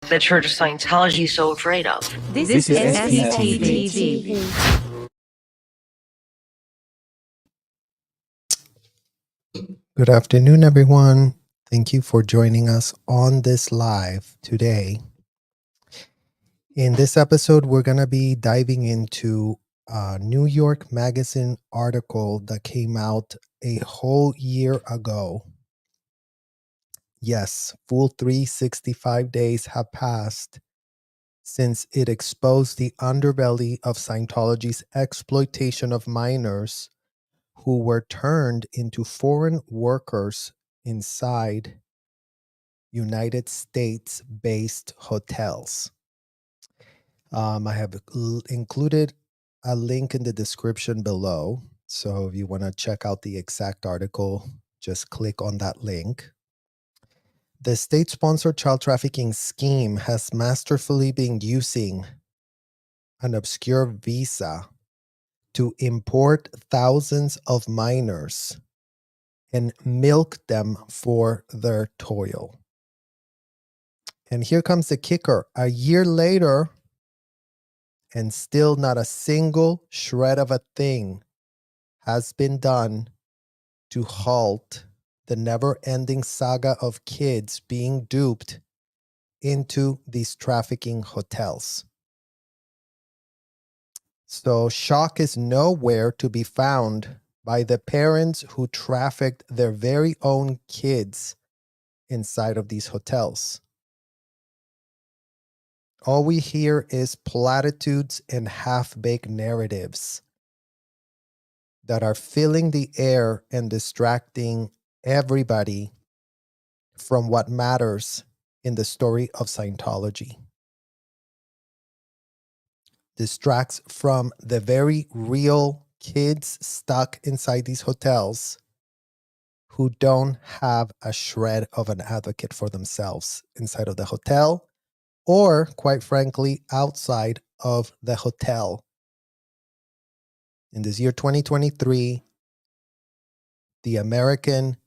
the Church of Scientology is so afraid of. This is SPTV. Good afternoon, everyone. Thank you for joining us on this live today. In this episode, we're going to be diving into a New York Magazine article that came out a whole year ago. Yes, full 365 days have passed since it exposed the underbelly of Scientology's exploitation of minors who were turned into foreign workers inside United States-based hotels. I have included a link in the description below. So if you want to check out the exact article, just click on that link. The state-sponsored child trafficking scheme has masterfully been using an obscure visa to import thousands of minors and milk them for their toil. And here comes the kicker. A year later, and still not a single shred of a thing has been done to halt the never-ending saga of kids being duped into these trafficking hotels. So shock is nowhere to be found by the parents who trafficked their very own kids inside of these hotels. All we hear is platitudes and half-baked narratives that are filling the air and distracting everybody from what matters in the story of Scientology. Distracts from the very real kids stuck inside these hotels who don't have a shred of an advocate for themselves inside of the hotel, or quite frankly, outside of the hotel. In this year 2023, the American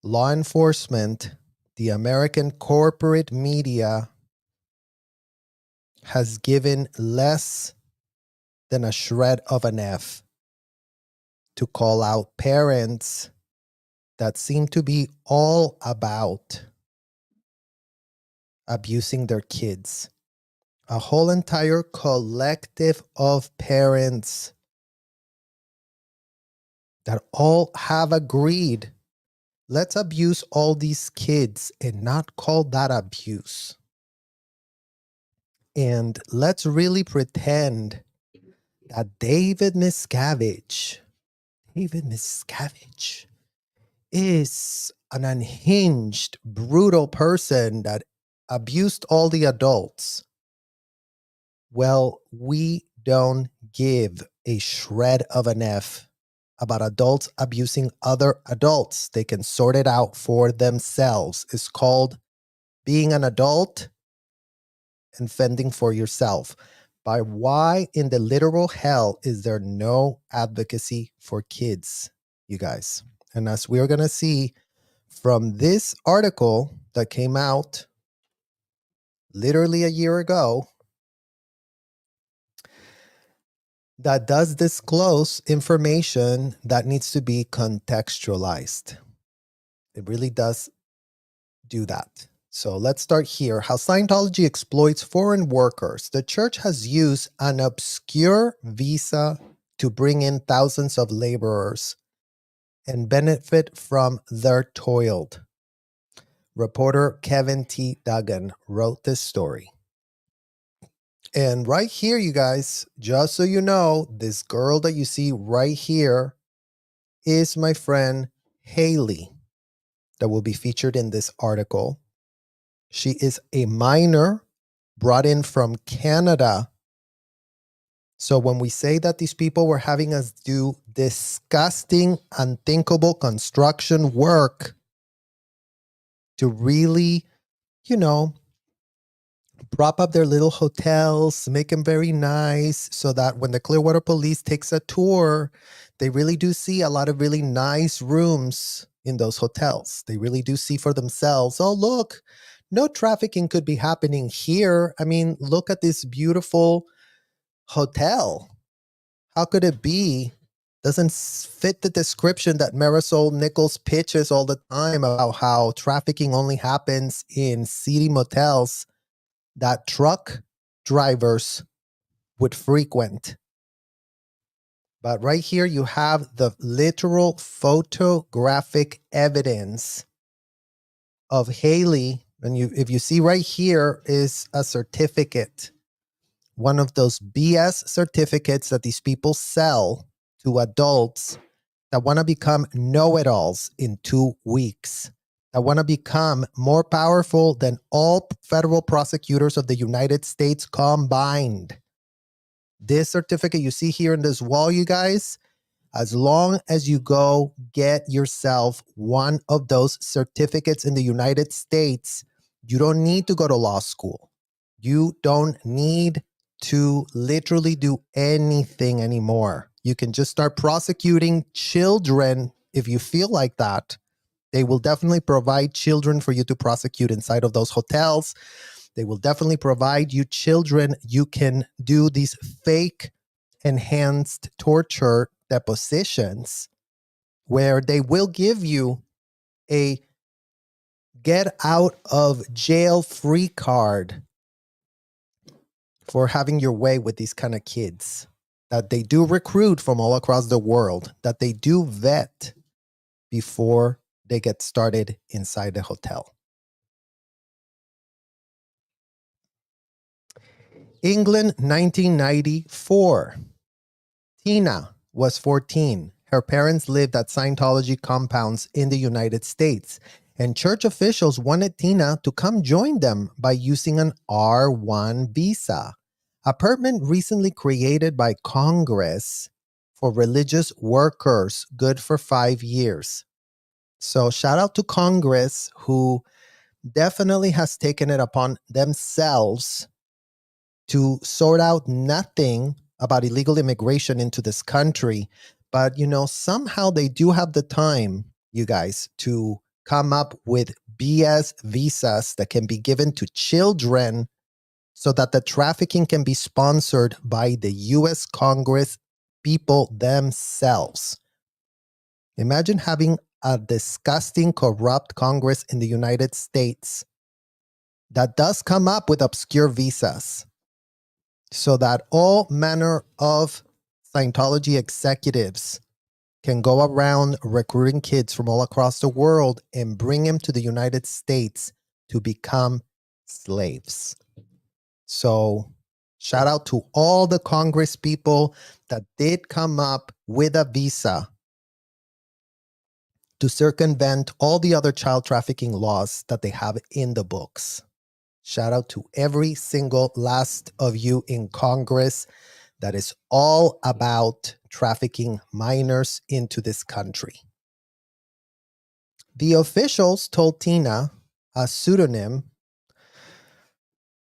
law enforcement, the American corporate media has given less than a shred of an F to call out parents that seem to be all about abusing their kids. A whole entire collective of parents that all have agreed, let's abuse all these kids and not call that abuse. And let's really pretend that David Miscavige is an unhinged, brutal person that abused all the adults. Well, we don't give a shred of an F about adults abusing other adults. They can sort it out for themselves. It's called being an adult and fending for yourself. By why in the literal hell is there no advocacy for kids, you guys? And as we're going to see from this article that came out literally a year ago, that does disclose information that needs to be contextualized. It really does do that. So let's start here. How Scientology exploits foreign workers. The church has used an obscure visa to bring in thousands of laborers and benefit from their toil. Reporter Kevin T. Duggan wrote this story. And right here, you guys, just so you know, this girl that you see right here is my friend Haley that will be featured in this article. She is a minor brought in from Canada. So when we say that these people were having us do disgusting, unthinkable construction work to really, prop up their little hotels, make them very nice so that when the Clearwater Police takes a tour, they really do see a lot of really nice rooms in those hotels. They really do see for themselves, oh, look, no trafficking could be happening here. I mean, look at this beautiful hotel. How could it be? Doesn't fit the description that Marisol Nichols pitches all the time about how trafficking only happens in seedy motels that truck drivers would frequent. But right here, you have the literal photographic evidence of Haley. And if you see right here is a certificate, one of those BS certificates that these people sell to adults that want to become know-it-alls in 2 weeks, that want to become more powerful than all federal prosecutors of the United States combined. This certificate you see here in this wall, you guys, as long as you go get yourself one of those certificates in the United States, you don't need to go to law school. You don't need to literally do anything anymore. You can just start prosecuting children if you feel like that. They will definitely provide children for you to prosecute inside of those hotels. They will definitely provide you children. You can do these fake enhanced torture depositions where they will give you a get out of jail free card for having your way with these kind of kids that they do recruit from all across the world, that they do vet before they get started inside the hotel. England, 1994. Tina was 14. Her parents lived at Scientology compounds in the United States, and church officials wanted Tina to come join them by using an R1 visa, a permit recently created by Congress for religious workers, good for 5 years. So shout out to Congress, who definitely has taken it upon themselves to sort out nothing about illegal immigration into this country. But, somehow they do have the time, you guys, to come up with BS visas that can be given to children so that the trafficking can be sponsored by the US Congress people themselves. Imagine having a disgusting, corrupt Congress in the United States that does come up with obscure visas, so that all manner of Scientology executives can go around recruiting kids from all across the world and bring them to the United States to become slaves. So shout out to all the Congress people that did come up with a visa to circumvent all the other child trafficking laws that they have in the books. Shout out to every single last of you in Congress that is all about trafficking minors into this country. The officials told Tina, a pseudonym,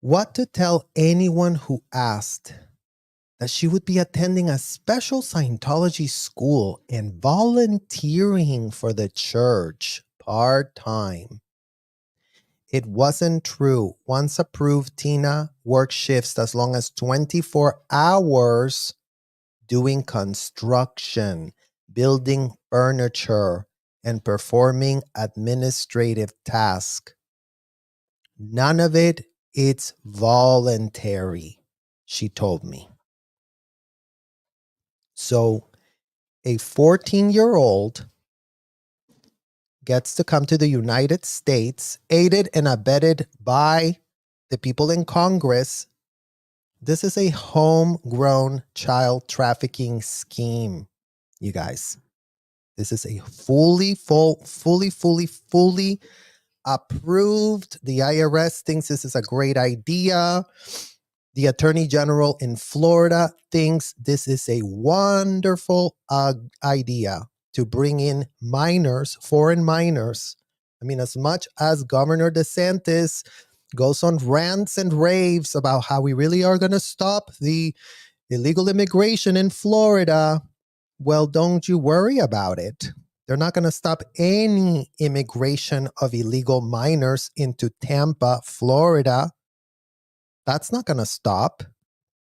what to tell anyone who asked, that she would be attending a special Scientology school and volunteering for the church part-time. It wasn't true. Once approved, Tina worked shifts as long as 24 hours doing construction, building furniture, and performing administrative tasks. None of it's voluntary, she told me. So a 14-year-old gets to come to the United States, aided and abetted by the people in Congress. This is a homegrown child trafficking scheme, you guys. This is a fully approved. The IRS thinks this is a great idea. The Attorney General in Florida thinks this is a wonderful idea to bring in minors, foreign minors. I mean, as much as Governor DeSantis goes on rants and raves about how we really are going to stop the illegal immigration in Florida, well, don't you worry about it. They're not going to stop any immigration of illegal minors into Tampa, Florida. That's not going to stop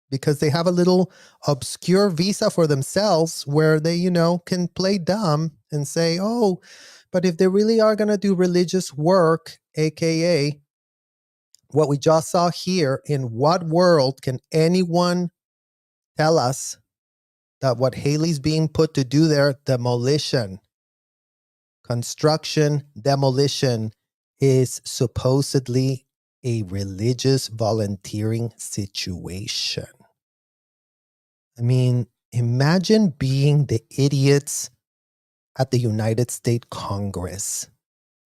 because they have a little obscure visa for themselves where they, can play dumb and say, oh, but if they really are going to do religious work, aka what we just saw here, in what world can anyone tell us that what Haley's being put to do there, demolition, construction, demolition, is supposedly a religious volunteering situation? I mean, imagine being the idiots at the United States Congress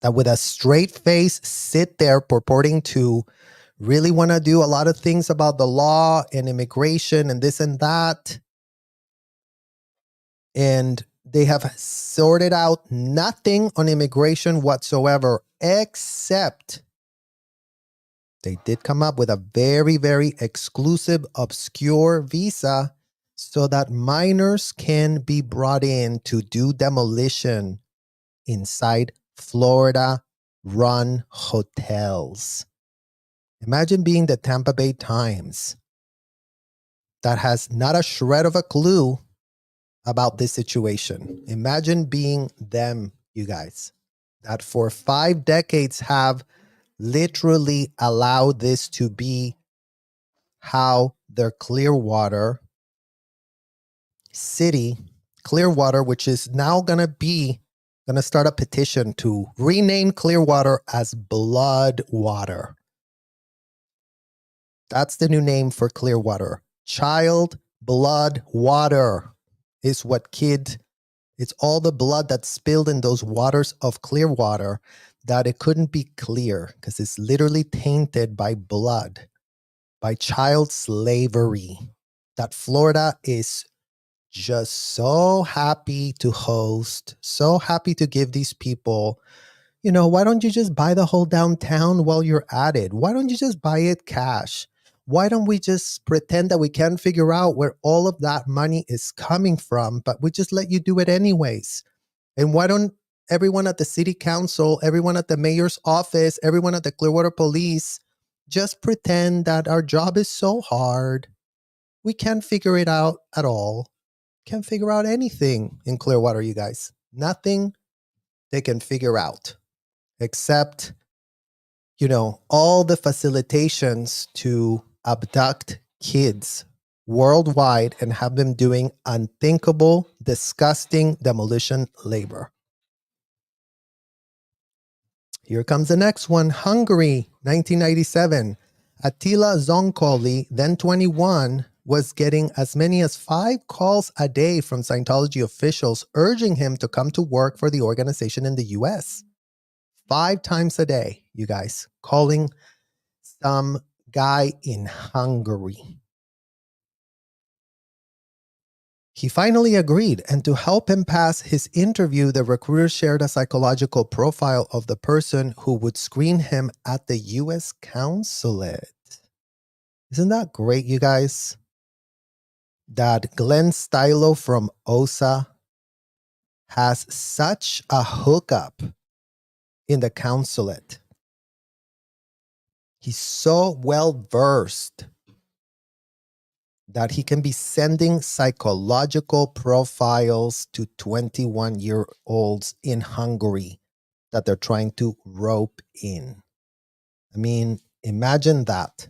that with a straight face sit there purporting to really want to do a lot of things about the law and immigration and this and that. And they have sorted out nothing on immigration whatsoever, except they did come up with a very, very exclusive, obscure visa so that minors can be brought in to do demolition inside Florida-run hotels. Imagine being the Tampa Bay Times that has not a shred of a clue about this situation. Imagine being them, you guys, that for 5 decades have literally allowed this to be how their Clearwater city, Clearwater, which is now going to start a petition to rename Clearwater as Blood Water. That's the new name for Clearwater. Child blood water is what it's all the blood that's spilled in those waters of Clearwater that it couldn't be clear because it's literally tainted by blood, by child slavery, that Florida is just so happy to host, so happy to give these people. Why don't you just buy the whole downtown while you're at it? Why don't you just buy it cash? Why don't we just pretend that we can't figure out where all of that money is coming from, but we just let you do it anyways? And why don't everyone at the city council, everyone at the mayor's office, everyone at the Clearwater Police just pretend that our job is so hard? We can't figure it out at all. Can't figure out anything in Clearwater, you guys. Nothing they can figure out except, all the facilitations to abduct kids worldwide and have them doing unthinkable, disgusting demolition labor. Here comes the next one. Hungary, 1997. Attila Zonkoli, then 21, was getting as many as 5 calls a day from Scientology officials urging him to come to work for the organization in the US. 5 times a day, you guys, calling some guy in Hungary. He finally agreed, and to help him pass his interview, the recruiter shared a psychological profile of the person who would screen him at the US consulate. Isn't that great, you guys? That Glenn Stylo from OSA has such a hookup in the consulate. He's so well versed that he can be sending psychological profiles to 21-year-olds in Hungary that they're trying to rope in. I mean, imagine that.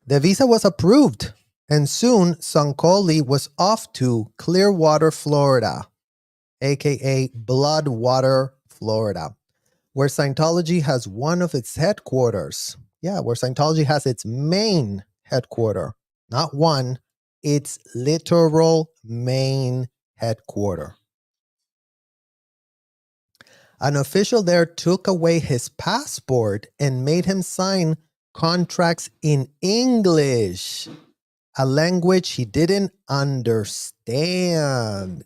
The visa was approved, and soon Zonkoli was off to Clearwater, Florida, aka Bloodwater, Florida, where Scientology has one of its headquarters. Yeah, where Scientology has its main headquarter. Not one, its literal main headquarter. An official there took away his passport and made him sign contracts in English, a language he didn't understand.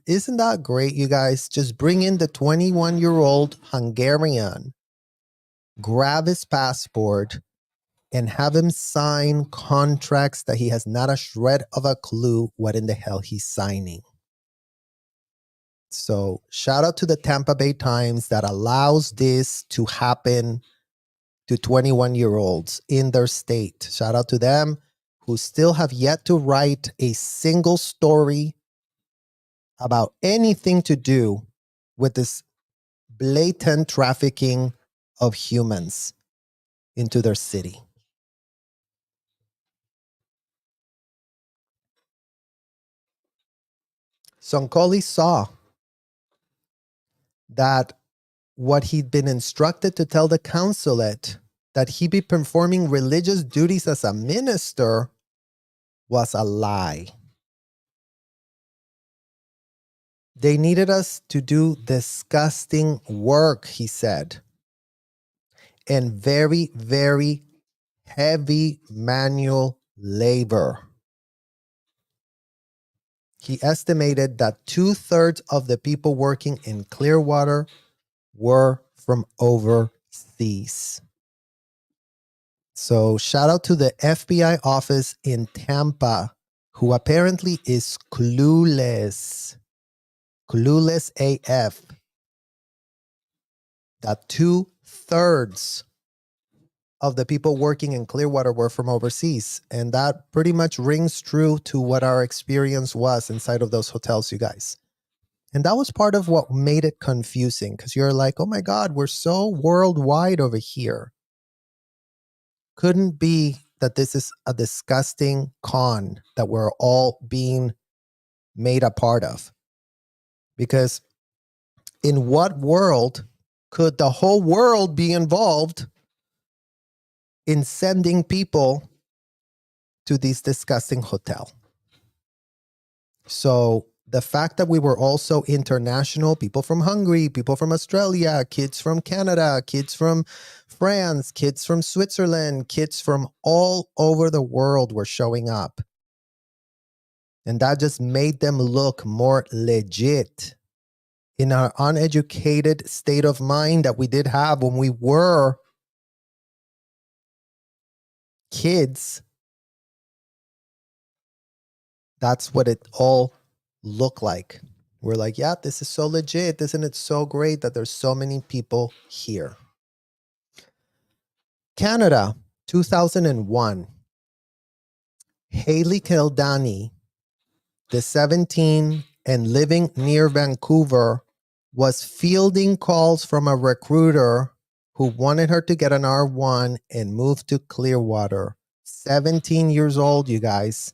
Isn't that great, you guys? Just bring in the 21-year-old Hungarian, grab his passport, and have him sign contracts that he has not a shred of a clue what in the hell he's signing. So shout out to the Tampa Bay Times that allows this to happen to 21-year-olds in their state. Shout out to them who still have yet to write a single story about anything to do with this blatant trafficking of humans into their city. Sonkoli saw that what he'd been instructed to tell the consulate, that he be performing religious duties as a minister, was a lie. They needed us to do disgusting work, he said, and very, very heavy manual labor. He estimated that 2/3 of the people working in Clearwater were from overseas. So shout out to the FBI office in Tampa, who apparently is clueless AF, that 2/3 of the people working in Clearwater were from overseas. And that pretty much rings true to what our experience was inside of those hotels, you guys. And that was part of what made it confusing, because you're like, oh my God, we're so worldwide over here. Couldn't be that this is a disgusting con that we're all being made a part of. Because in what world could the whole world be involved in sending people to this disgusting hotel? So the fact that we were also international, people from Hungary, people from Australia, kids from Canada, kids from France, kids from Switzerland, kids from all over the world were showing up. And that just made them look more legit. In our uneducated state of mind that we did have when we were kids, that's what it all looked like. We're like, yeah, this is so legit. Isn't it so great that there's so many people here? Canada, 2001. Haley Kildani, the 17 and living near Vancouver, was fielding calls from a recruiter who wanted her to get an R1 and move to Clearwater. 17 years old, you guys.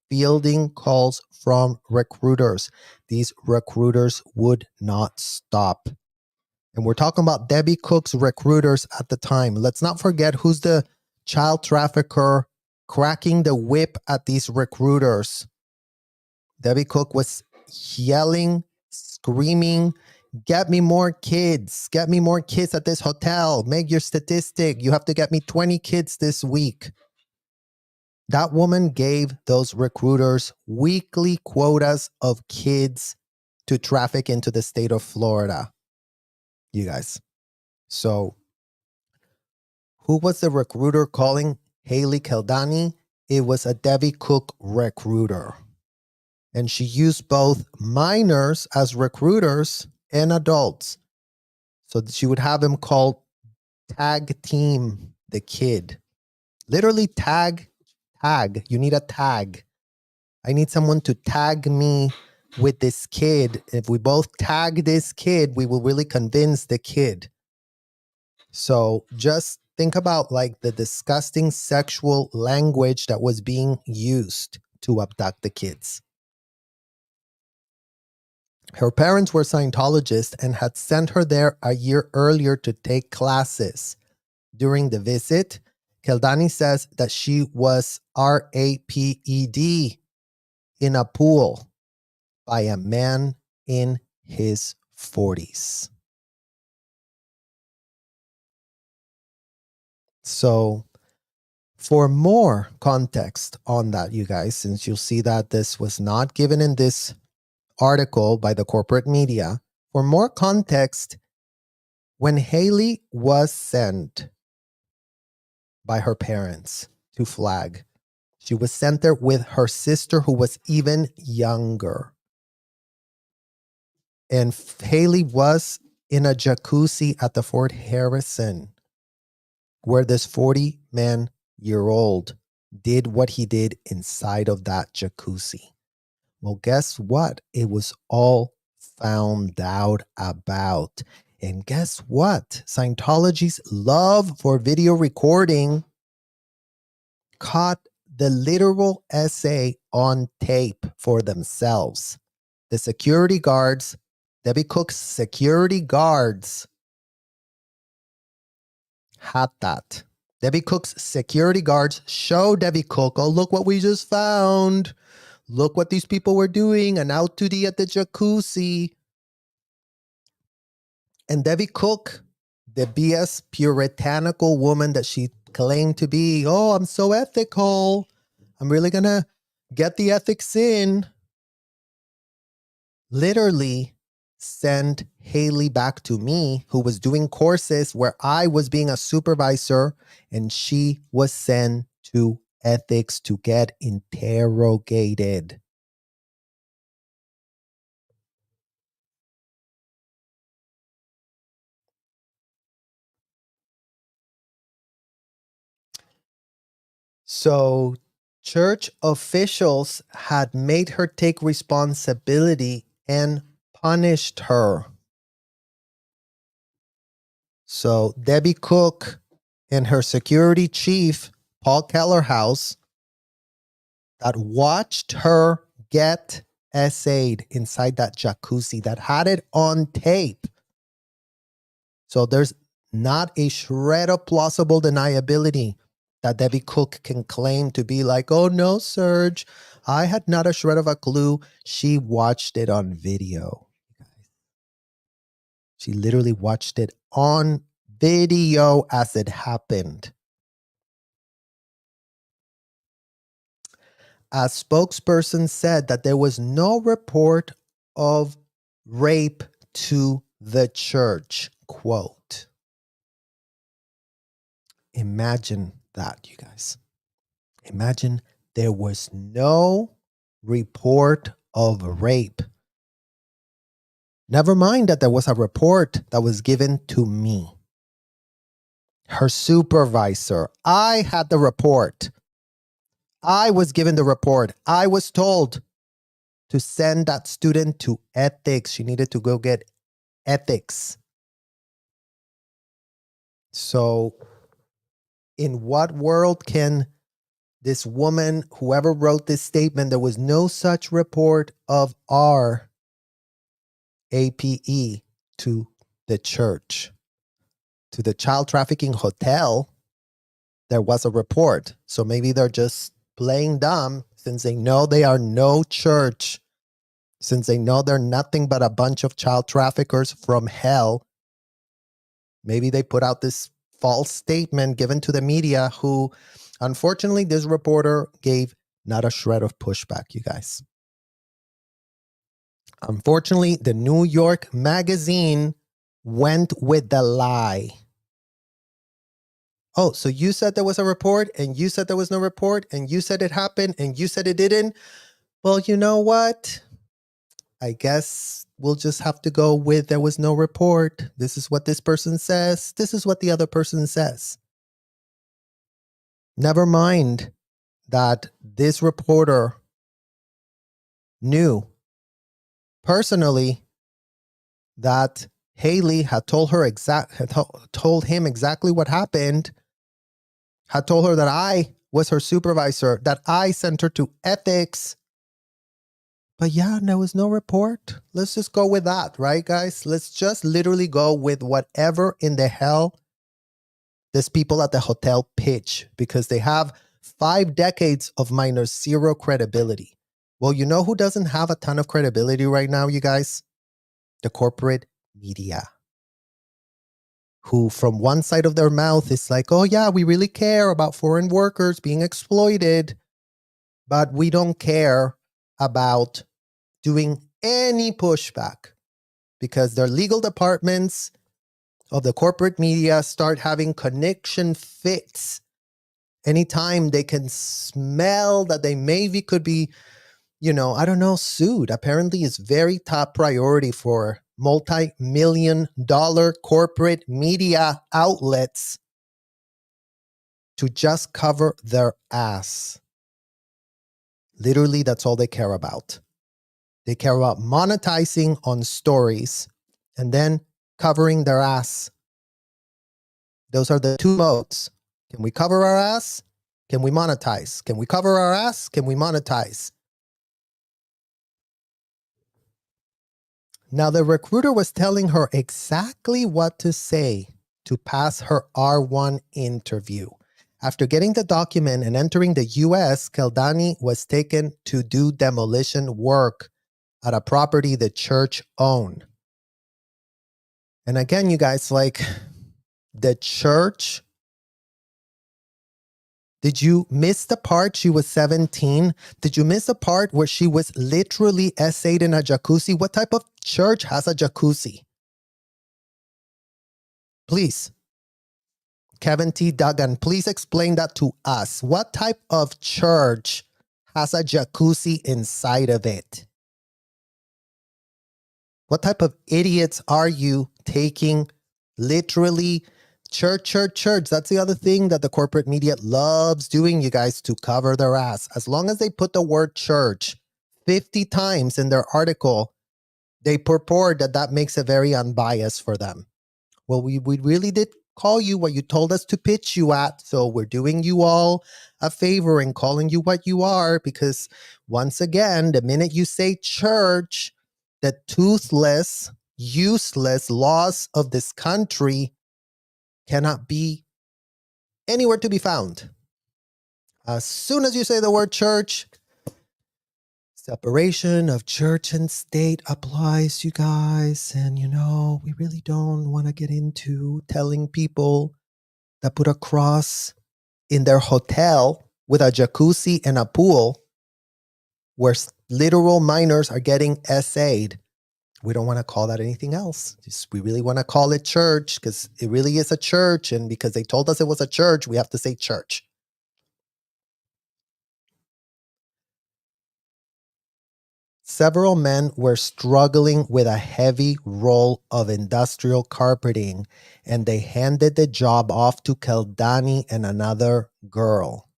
Fielding calls from recruiters. These recruiters would not stop. And we're talking about Debbie Cook's recruiters at the time. Let's not forget who's the child trafficker cracking the whip at these recruiters. Debbie Cook was yelling, screaming, get me more kids. Get me more kids at this hotel. Make your statistic. You have to get me 20 kids this week. That woman gave those recruiters weekly quotas of kids to traffic into the state of Florida. You guys. So who was the recruiter calling Haley Kildani? It was a Debbie Cook recruiter. And she used both minors as recruiters and adults. So she would have him call tag team the kid. Literally tag. You need a tag. I need someone to tag me with this kid. If we both tag this kid, we will really convince the kid. So just think about like the disgusting sexual language that was being used to abduct the kids. Her parents were Scientologists and had sent her there a year earlier to take classes. During the visit, Kildani says that she was raped in a pool by a man in his 40s. So for more context on that, you guys, since you'll see that this was not given in this article by the corporate media, for more context, when Haley was sent by her parents to Flag, she was sent there with her sister who was even younger. And Haley was in a jacuzzi at the Fort Harrison where this 40-man-year-old did what he did inside of that jacuzzi. Well, guess what? It was all found out about. And guess what? Scientology's love for video recording caught the literal essay on tape for themselves. The security guards, Debbie Cook's security guards, had that. Debbie Cook's security guards show Debbie Cook, oh, look what we just found. Look what these people were doing, and out to the at the jacuzzi. And Debbie Cook, the BS puritanical woman that she claimed to be, oh, I'm so ethical. I'm really going to get the ethics in. Literally sent Haley back to me, who was doing courses where I was being a supervisor, and she was sent to ethics to get interrogated. So church officials had made her take responsibility and punished her. So Debbie Cook and her security chief, Paul Kellerhouse, that watched her get essayed inside that jacuzzi, that had it on tape. So there's not a shred of plausible deniability that Debbie Cook can claim to be like, oh no, Serge, I had not a shred of a clue. She watched it on video. She literally watched it on video as it happened. A spokesperson said that there was no report of rape to the church. Quote. Imagine that, you guys. Imagine there was no report of rape. Never mind that there was a report that was given to me. Her supervisor. I had the report. I was given the report. I was told to send that student to ethics. She needed to go get ethics. So, in what world can this woman, whoever wrote this statement, there was no such report of our APE to the church, to the child trafficking hotel, there was a report. So maybe they're just playing dumb since they know they are no church, since they know they're nothing but a bunch of child traffickers from hell. Maybe they put out this false statement given to the media, who, unfortunately, this reporter gave not a shred of pushback, you guys. Unfortunately, the New York Magazine went with the lie. Oh, so you said there was a report, and you said there was no report, and you said it happened, and you said it didn't? Well, you know what? I guess we'll just have to go with there was no report. This is what this person says. This is what the other person says. Never mind that this reporter knew personally that Haley had told him exactly what happened, had told her that I was her supervisor, that I sent her to ethics. But yeah, there was no report. Let's just go with that, right, guys? Let's just literally go with whatever in the hell these people at the hotel pitch, because they have 5 decades of minus zero credibility. Well, you know who doesn't have a ton of credibility right now, you guys? The corporate media, who from one side of their mouth is like, oh yeah, we really care about foreign workers being exploited, but we don't care about doing any pushback, because their legal departments of the corporate media start having connection fits anytime they can smell that they maybe could be I don't know, sued. Apparently it's very top priority for multi-million-dollar corporate media outlets to just cover their ass. Literally, that's all they care about. They care about monetizing on stories and then covering their ass. Those are the two modes. Can we cover our ass? Can we monetize? Can we cover our ass? Can we monetize? Now, the recruiter was telling her exactly what to say to pass her R1 interview. After getting the document and entering the US, Keldani was taken to do demolition work at a property the church owned. And again, you guys, like, the church, did you miss the part she was 17? Did you miss the part where she was literally essayed in a jacuzzi? What type of church has a jacuzzi? Please, Kevin T. Duggan, please explain that to us. What type of church has a jacuzzi inside of it? What type of idiots are you taking literally church? That's the other thing that the corporate media loves doing, you guys, to cover their ass. As long as they put the word church 50 times in their article, they purport that that makes it very unbiased for them. Well, we really did call you what you told us to pitch you at. So we're doing you all a favor and calling you what you are, because once again, the minute you say church, the toothless, useless laws of this country cannot be anywhere to be found. As soon as you say the word church, separation of church and state applies, you guys. And we really don't want to get into telling people that put a cross in their hotel with a jacuzzi and a pool where literal minors are getting essayed. We don't want to call that anything else. We really want to call it church because it really is a church. And because they told us it was a church, we have to say church. Several men were struggling with a heavy roll of industrial carpeting, and they handed the job off to Keldani and another girl.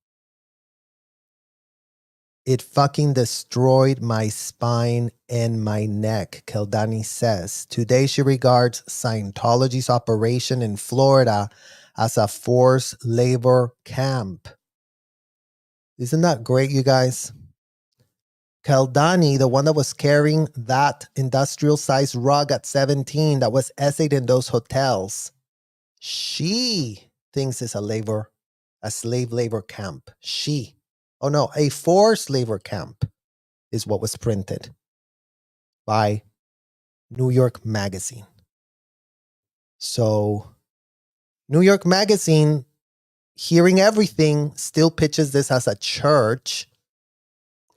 It fucking destroyed my spine and my neck, Keldani says. Today she regards Scientology's operation in Florida as a forced labor camp. Isn't that great, you guys? Keldani, the one that was carrying that industrial-sized rug at 17 that was essayed in those hotels, she thinks it's a slave labor camp. A forced labor camp is what was printed by New York Magazine. So New York Magazine, hearing everything, still pitches this as a church.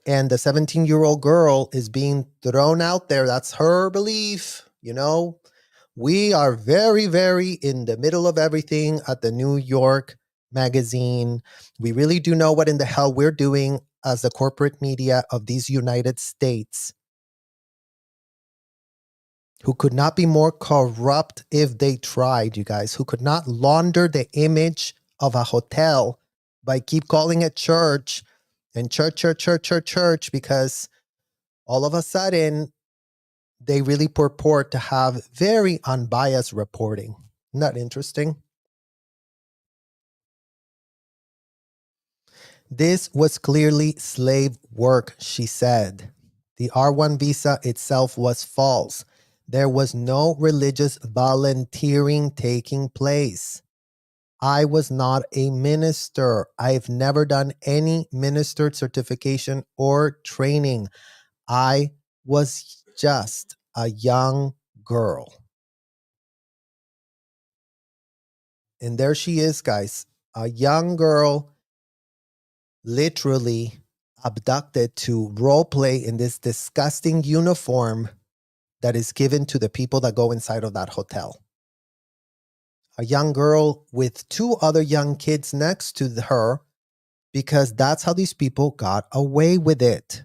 And the 17-year-old girl is being thrown out there. That's her belief. We are very, very in the middle of everything at the New York Magazine. We really do know what in the hell we're doing as the corporate media of these United States, who could not be more corrupt if they tried, you guys, who could not launder the image of a hotel by keep calling it church and church, because all of a sudden they really purport to have very unbiased reporting. Isn't that interesting? This was clearly slave work, she said. The R1 visa itself was false. There was no religious volunteering taking place. I was not a minister. I've never done any minister certification or training. I was just a young girl. And there she is, guys, a young girl, literally abducted to role play in this disgusting uniform that is given to the people that go inside of that hotel. A young girl with two other young kids next to her, because that's how these people got away with it.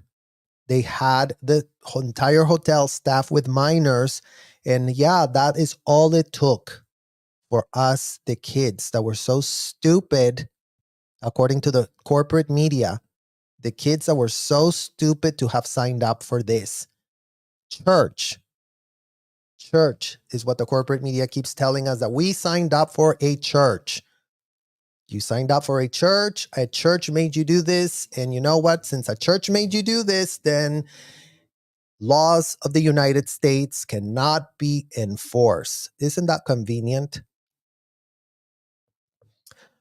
They had the entire hotel staffed with minors. And yeah, that is all it took for us, the kids that were so stupid, according to the corporate media, the kids that were so stupid to have signed up for this. Church is what the corporate media keeps telling us, that we signed up for a church. You signed up for a church made you do this. And you know what? Since a church made you do this, then laws of the United States cannot be enforced. Isn't that convenient?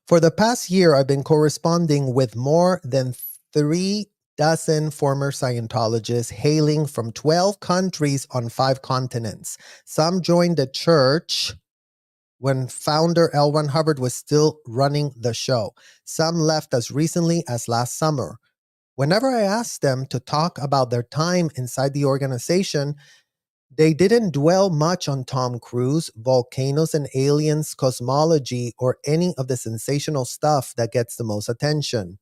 For the past year, I've been corresponding with more than 36 former Scientologists hailing from 12 countries on 5 continents. Some joined the church when founder L. Ron Hubbard was still running the show. Some left as recently as last summer. Whenever I asked them to talk about their time inside the organization, they didn't dwell much on Tom Cruise, volcanoes and aliens, cosmology, or any of the sensational stuff that gets the most attention.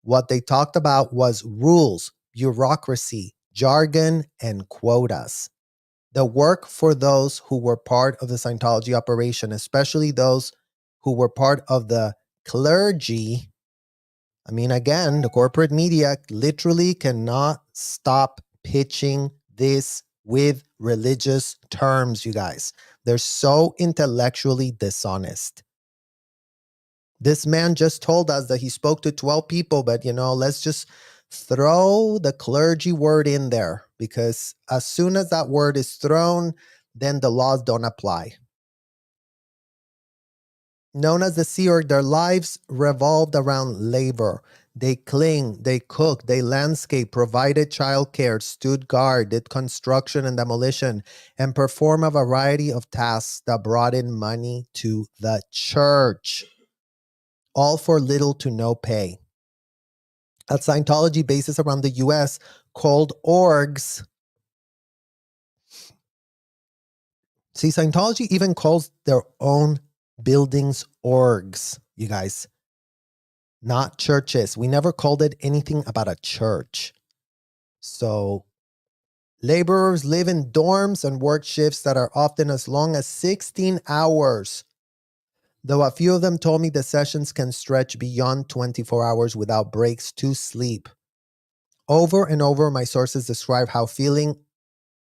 What they talked about was rules, bureaucracy, jargon, and quotas. The work for those who were part of the Scientology operation, especially those who were part of the clergy. I mean, again, the corporate media literally cannot stop pitching this with religious terms, you guys. They're so intellectually dishonest. This man just told us that he spoke to 12 people, but let's just throw the clergy word in there, because as soon as that word is thrown, then the laws don't apply. Known as the Sea Org, their lives revolved around labor. They cleaned, they cooked, they landscaped, provided childcare, stood guard, did construction and demolition, and performed a variety of tasks that brought in money to the church. All for little to no pay. At Scientology bases around the US called orgs. See, Scientology even calls their own buildings orgs, you guys. Not churches. We never called it anything about a church. So, laborers live in dorms and work shifts that are often as long as 16 hours. Though a few of them told me the sessions can stretch beyond 24 hours without breaks to sleep. Over and over, my sources describe how feeling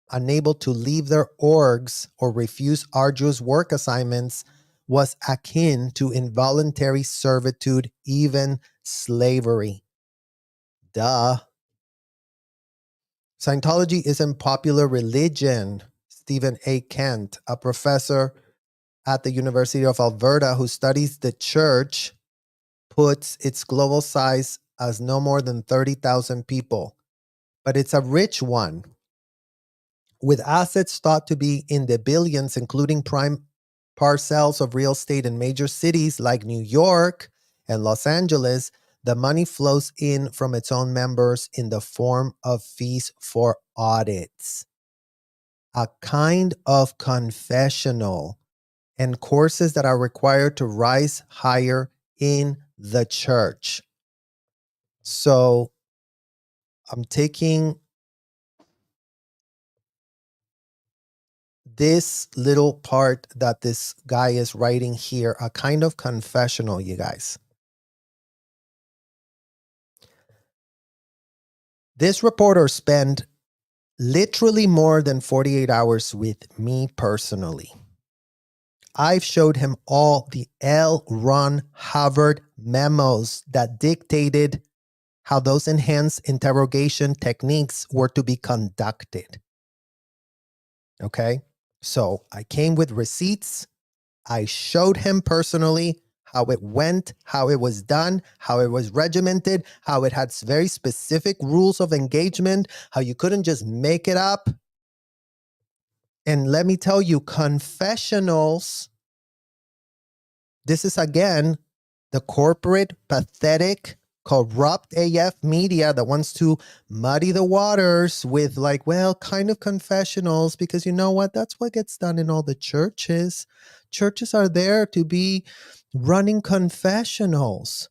unable to leave their orgs or refuse arduous work assignments was akin to involuntary servitude, even slavery. Duh. Scientology isn't popular religion. Stephen A. Kent, a professor at the University of Alberta who studies the church, puts its global size as no more than 30,000 people. But it's a rich one, with assets thought to be in the billions, including prime parcels of real estate in major cities like New York and Los Angeles. The money flows in from its own members in the form of fees for audits, a kind of confessional, and courses that are required to rise higher in the church. So I'm taking this little part that this guy is writing here, a kind of confessional, you guys. This reporter spent literally more than 48 hours with me personally. I've showed him all the L. Ron Hubbard memos that dictated how those enhanced interrogation techniques were to be conducted. Okay? So I came with receipts. I showed him personally how it went, how it was done, how it was regimented, how it had very specific rules of engagement, how you couldn't just make it up. And let me tell you, confessionals, this is again the corporate, pathetic, corrupt AF media that wants to muddy the waters with kind of confessionals, because you know what? That's what gets done in all the churches. Churches are there to be running confessionals.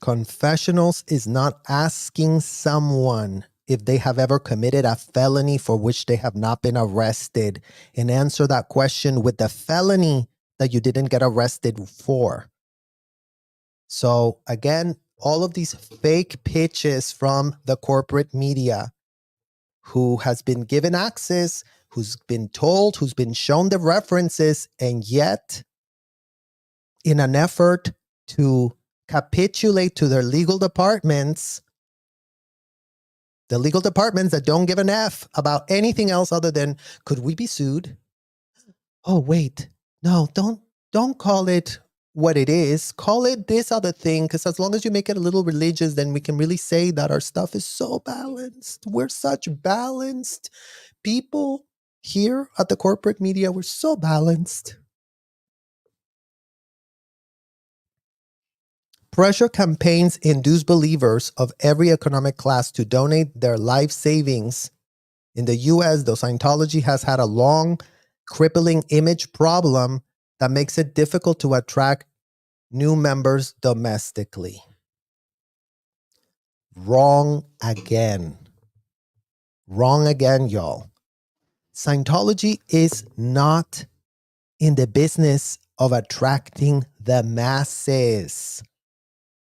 Confessionals is not asking someone if they have ever committed a felony for which they have not been arrested, and answer that question with the felony that you didn't get arrested for. So again, all of these fake pitches from the corporate media, who has been given access, who's been told, who's been shown the references, and yet in an effort to capitulate to their legal departments, the legal departments that don't give an F about anything else other than, could we be sued? Oh, wait, no, don't call it what it is. Call it this other thing, because as long as you make it a little religious, then we can really say that our stuff is so balanced. We're such balanced people here at the corporate media. We're so balanced. Pressure campaigns induce believers of every economic class to donate their life savings. In the US, though, Scientology has had a long, crippling image problem that makes it difficult to attract new members domestically. Wrong again. Wrong again, y'all. Scientology is not in the business of attracting the masses.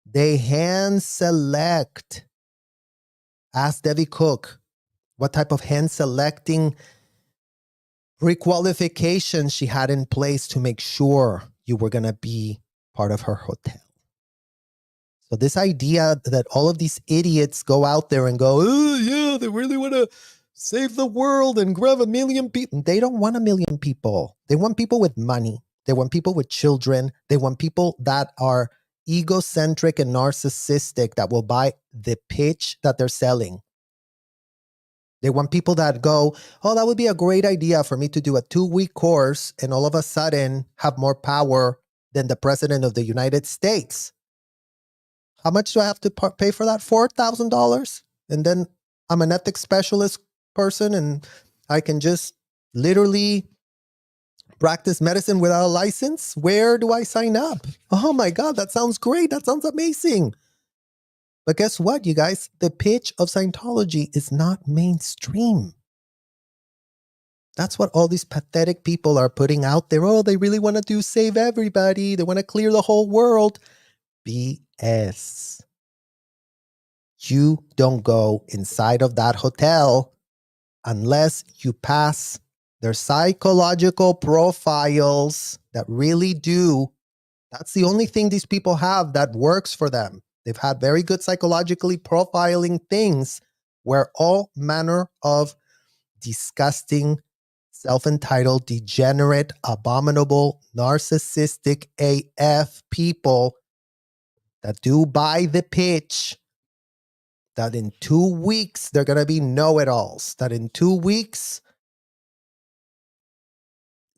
They hand select. Ask Debbie Cook what type of hand selecting requalifications she had in place to make sure you were going to be part of her hotel. So this idea that all of these idiots go out there and go, oh yeah, they really want to save the world and grab 1 million people. They don't want 1 million people. They want people with money. They want people with children. They want people that are egocentric and narcissistic that will buy the pitch that they're selling. They want people that go, oh, that would be a great idea for me to do a 2-week course and all of a sudden have more power than the president of the United States. How much do I have to pay for that? $4,000? And then I'm an ethics specialist person and I can just literally practice medicine without a license? Where do I sign up? Oh my God, that sounds great. That sounds amazing. But guess what, you guys? The pitch of Scientology is not mainstream. That's what all these pathetic people are putting out there. Oh, they really want to save everybody. They want to clear the whole world. BS. You don't go inside of that hotel unless you pass their psychological profiles that really do. That's the only thing these people have that works for them. They've had very good psychologically profiling things where all manner of disgusting, self-entitled, degenerate, abominable, narcissistic AF people that do buy the pitch that in 2 weeks they're going to be know-it-alls, that in 2 weeks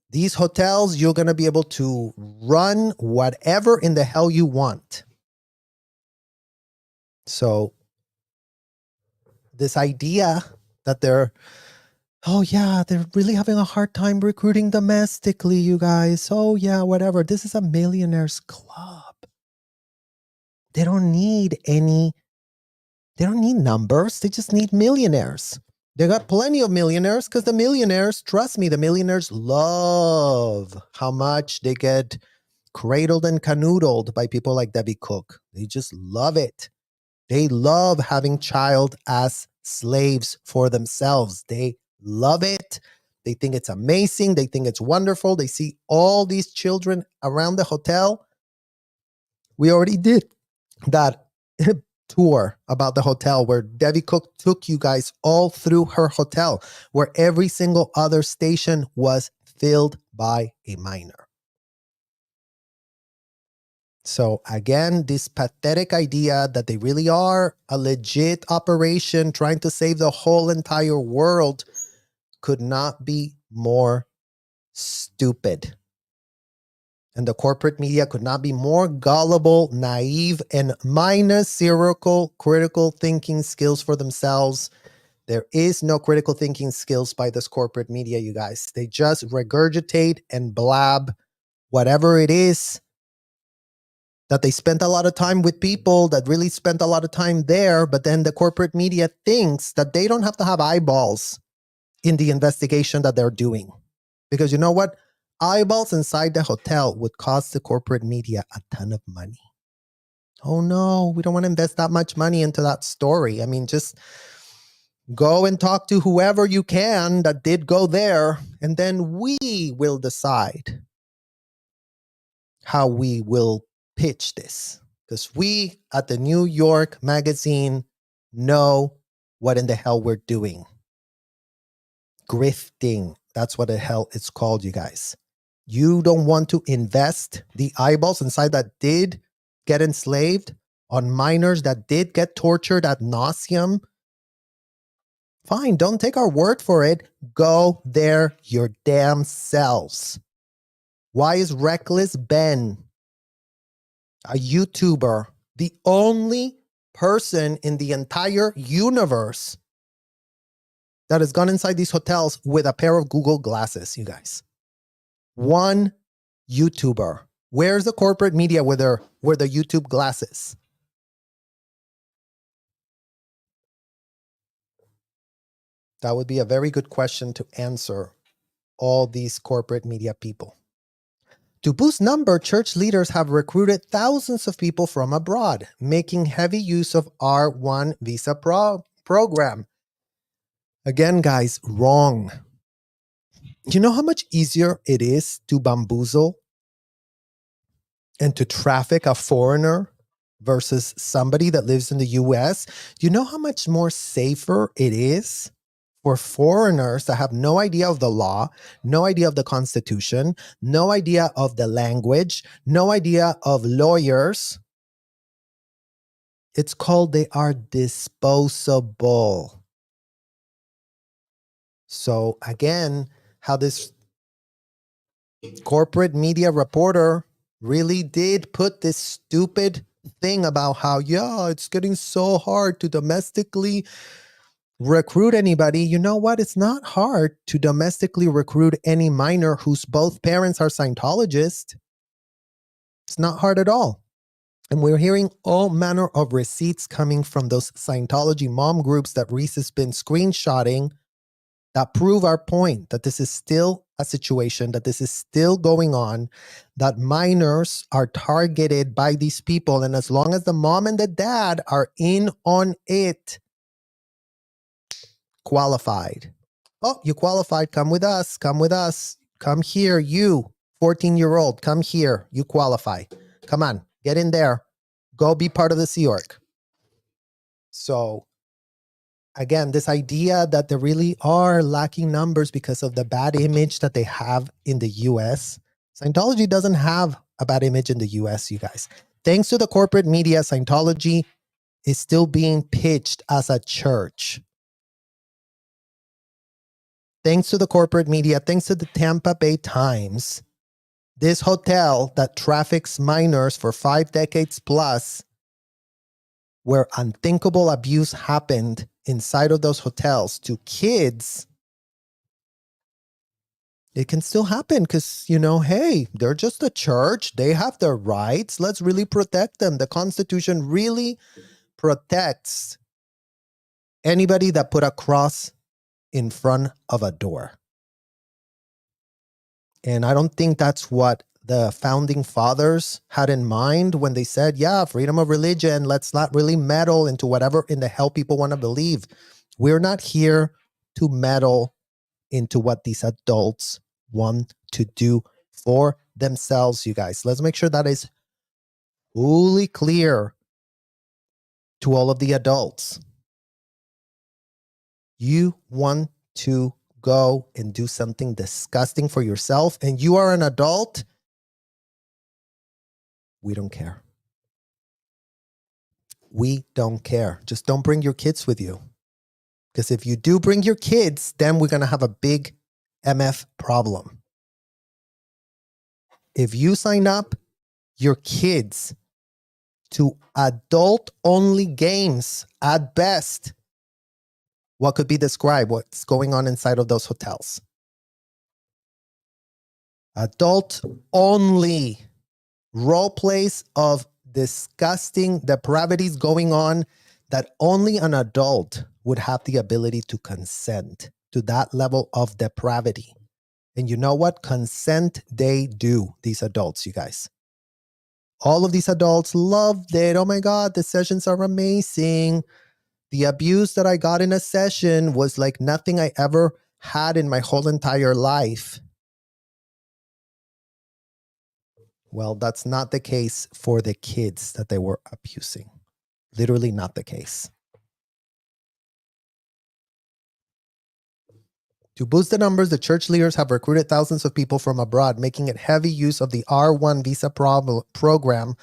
these hotels, you're going to be able to run whatever in the hell you want. So this idea that they're really having a hard time recruiting domestically, you guys. Oh yeah, whatever. This is a millionaires club. They don't need numbers. They just need millionaires. They got plenty of millionaires because the millionaires, trust me, the millionaires love how much they get cradled and canoodled by people like Debbie Cook. They just love it. They love having child as slaves for themselves. They love it. They think it's amazing. They think it's wonderful. They see all these children around the hotel. We already did that tour about the hotel where Debbie Cook took you guys all through her hotel, where every single other station was filled by a minor. So again, this pathetic idea that they really are a legit operation trying to save the whole entire world could not be more stupid. And the corporate media could not be more gullible, naive, and minus zero critical thinking skills for themselves. There is no critical thinking skills by this corporate media, you guys. They just regurgitate and blab whatever it is that they spent a lot of time with people that really spent a lot of time there, but then the corporate media thinks that they don't have to have eyeballs in the investigation that they're doing. Because you know what? Eyeballs inside the hotel would cost the corporate media a ton of money. Oh no, we don't want to invest that much money into that story. I mean, just go and talk to whoever you can that did go there, and then we will decide how we will pitch this. Because we at the New York Magazine know what in the hell we're doing. Grifting. That's what the hell it's called, you guys. You don't want to invest the eyeballs inside that did get enslaved on minors that did get tortured ad nauseum. Fine, don't take our word for it. Go there your damn selves. Why is Reckless Ben, a YouTuber, the only person in the entire universe that has gone inside these hotels with a pair of Google glasses, you guys? One YouTuber. Where's the corporate media with the YouTube glasses? That would be a very good question to answer all these corporate media people. To boost number, church leaders have recruited thousands of people from abroad, making heavy use of R1 visa program. Again, guys, wrong. You know how much easier it is to bamboozle and to traffic a foreigner versus somebody that lives in the US? Do you know how much more safer it is for foreigners that have no idea of the law, no idea of the Constitution, no idea of the language, no idea of lawyers? It's called they are disposable. So again, how this corporate media reporter really did put this stupid thing about how, yeah, it's getting so hard to domestically recruit anybody. You know what? It's not hard to domestically recruit any minor whose both parents are Scientologists. It's not hard at all. And we're hearing all manner of receipts coming from those Scientology mom groups that Reese has been screenshotting that prove our point, that this is still a situation, that this is still going on, that minors are targeted by these people. And as long as the mom and the dad are in on it, qualified. Oh, you qualified. Come with us. Come with us. Come here. You, 14-year-old, come here. You qualify. Come on. Get in there. Go be part of the Sea Org. So again, this idea that they really are lacking numbers because of the bad image that they have in the US. Scientology doesn't have a bad image in the US, you guys. Thanks to the corporate media, Scientology is still being pitched as a church. Thanks to the corporate media, thanks to the Tampa Bay Times, this hotel that traffics minors for 5 decades plus, where unthinkable abuse happened inside of those hotels to kids, it can still happen because, you know, hey, they're just a church. They have their rights. Let's really protect them. The Constitution really protects anybody that put a cross in front of a door. And I don't think that's what the founding fathers had in mind when they said, yeah, freedom of religion, let's not really meddle into whatever in the hell people want to believe. We're not here to meddle into what these adults want to do for themselves, you guys. Let's make sure that is fully clear to all of the adults. You want to go and do something disgusting for yourself and you are an adult, we don't care. We don't care. Just don't bring your kids with you. Because if you do bring your kids, then we're going to have a big MF problem. If you sign up your kids to adult-only games at best, what could be described? What's going on inside of those hotels? Adult-only role plays of disgusting depravities going on that only an adult would have the ability to consent to that level of depravity. And you know what? Consent they do, these adults, you guys. All of these adults loved it. Oh my God, the sessions are amazing. The abuse that I got in a session was like nothing I ever had in my whole entire life. Well, that's not the case for the kids that they were abusing. Literally not the case. To boost the numbers, the church leaders have recruited thousands of people from abroad, making it heavy use of the R1 visa program,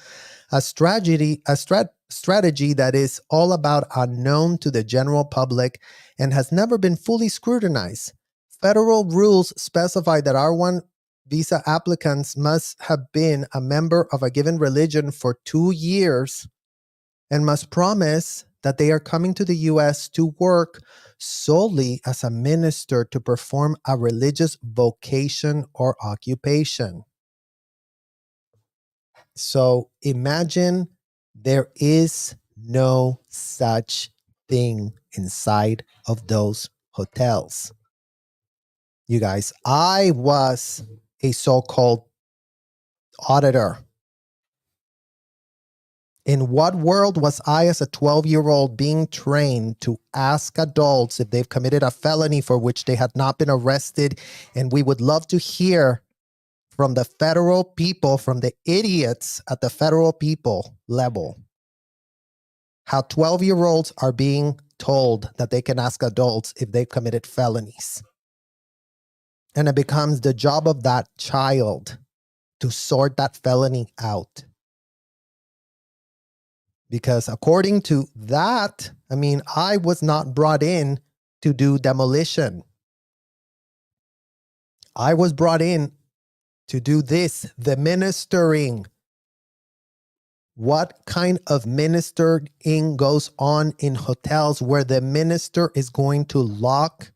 a strategy that is all about unknown to the general public and has never been fully scrutinized. Federal rules specify that R1 visa applicants must have been a member of a given religion for 2 years and must promise that they are coming to the U.S. to work solely as a minister to perform a religious vocation or occupation. So imagine there is no such thing inside of those hotels. You guys, I was a so-called auditor. In what world was I as a 12-year-old being trained to ask adults if they've committed a felony for which they had not been arrested? And we would love to hear from the federal people, from the idiots at the federal people level, how 12-year-olds are being told that they can ask adults if they've committed felonies. And it becomes the job of that child to sort that felony out. Because according to that, I was not brought in to do demolition. I was brought in to do this, the ministering. What kind of ministering goes on in hotels where the minister is going to lock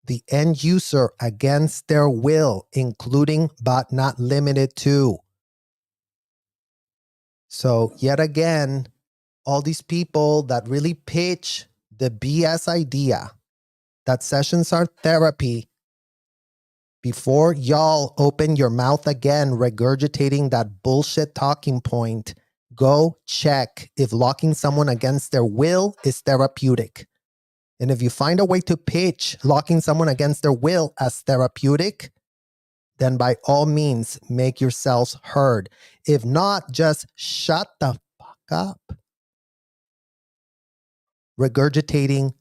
the end user against their will, including but not limited to? So yet again, all these people that really pitch the BS idea that sessions are therapy, before y'all open your mouth again regurgitating that bullshit talking point, go check if locking someone against their will is therapeutic. And if you find a way to pitch locking someone against their will as therapeutic, then by all means, make yourselves heard. If not, just shut the fuck up. Regurgitating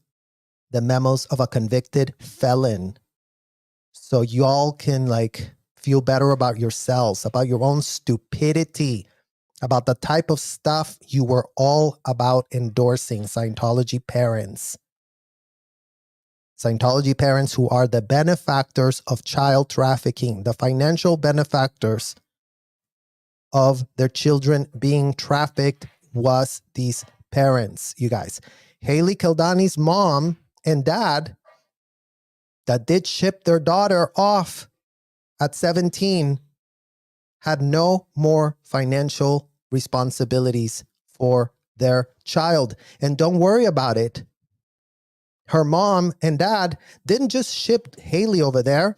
the memos of a convicted felon so y'all can feel better about yourselves, about your own stupidity, about the type of stuff you were all about endorsing, Scientology parents. Scientology parents who are the benefactors of child trafficking, the financial benefactors of their children being trafficked was these parents, you guys. Haley Kildani's mom and dad that did ship their daughter off at 17 had no more financial responsibilities for their child. And don't worry about it. Her mom and dad didn't just ship Haley over there.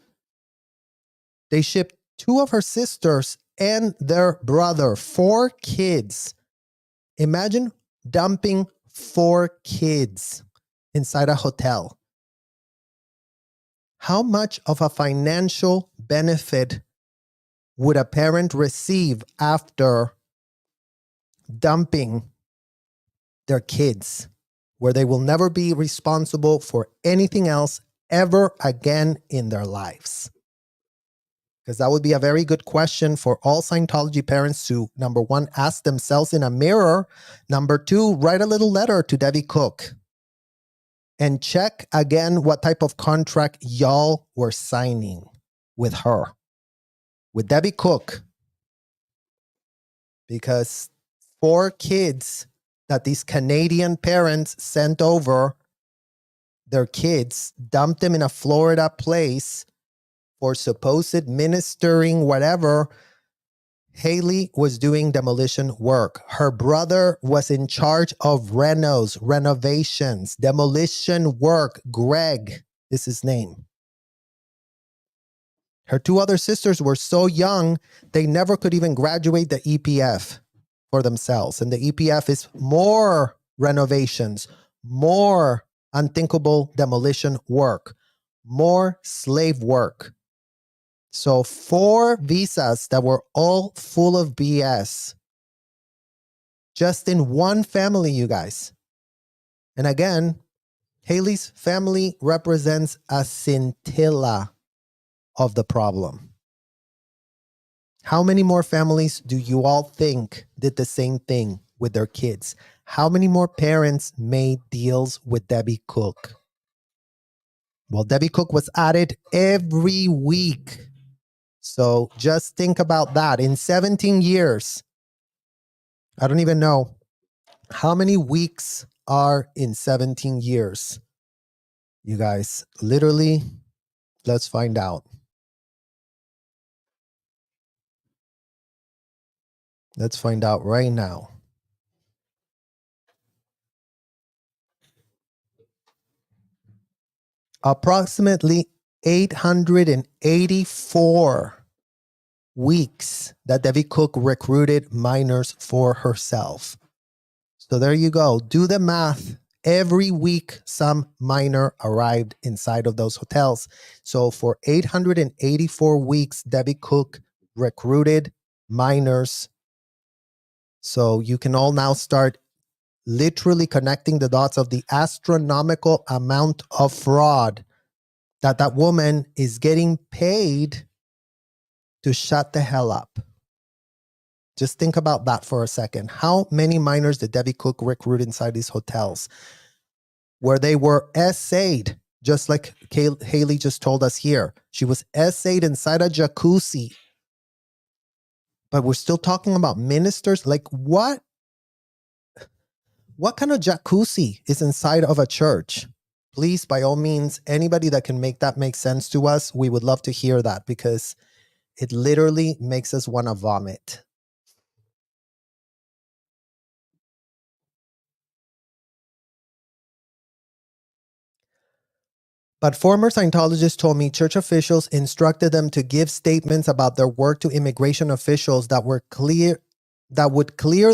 They shipped 2 of her sisters and their brother, 4 kids. Imagine dumping 4 kids inside a hotel. How much of a financial benefit would a parent receive after dumping their kids, where they will never be responsible for anything else ever again in their lives? Because that would be a very good question for all Scientology parents to, number 1, ask themselves in a mirror. Number 2, write a little letter to Debbie Cook and check again what type of contract y'all were signing with her, with Debbie Cook. Because 4 kids that these Canadian parents sent over, their kids, dumped them in a Florida place for supposed ministering whatever. Haley was doing demolition work. Her brother was in charge of renovations, demolition work. Greg is his name. Her two other sisters were so young, they never could even graduate the EPF for themselves. And the EPF is more renovations, more unthinkable demolition work, more slave work. So 4 visas that were all full of BS. Just in one family, you guys. And again, Haley's family represents a scintilla of the problem. How many more families do you all think did the same thing with their kids? How many more parents made deals with Debbie Cook? Well, Debbie Cook was added every week. So just think about that. In 17 years, I don't even know how many weeks are in 17 years. You guys, literally, let's find out. Let's find out right now. Approximately 884 weeks that Debbie Cook recruited minors for herself. So there you go. Do the math. Every week, some minor arrived inside of those hotels. So for 884 weeks, Debbie Cook recruited minors. So you can all now start literally connecting the dots of the astronomical amount of fraud that woman is getting paid to shut the hell up. Just think about that for a second. How many minors did Debbie Cook recruit inside these hotels where they were essayed, just like Haley just told us here? She was essayed inside a jacuzzi. But we're still talking about ministers? Like what? What kind of jacuzzi is inside of a church? Please, by all means, anybody that can make that make sense to us, we would love to hear that because it literally makes us want to vomit. But former Scientologists told me church officials instructed them to give statements about their work to immigration officials that would clear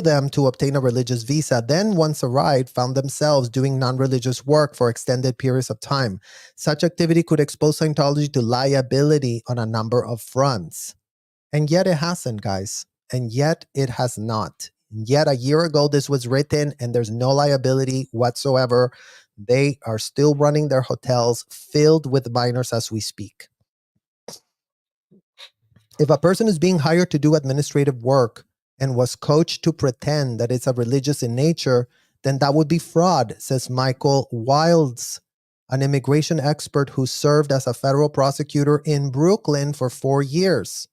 them to obtain a religious visa. Then, once arrived, found themselves doing non-religious work for extended periods of time. Such activity could expose Scientology to liability on a number of fronts. And yet it hasn't, guys. And yet it has not. Yet a year ago, this was written and there's no liability whatsoever. They are still running their hotels filled with minors as we speak. If a person is being hired to do administrative work and was coached to pretend that it's a religious in nature, then that would be fraud, says Michael Wilds, an immigration expert who served as a federal prosecutor in Brooklyn for 4 years.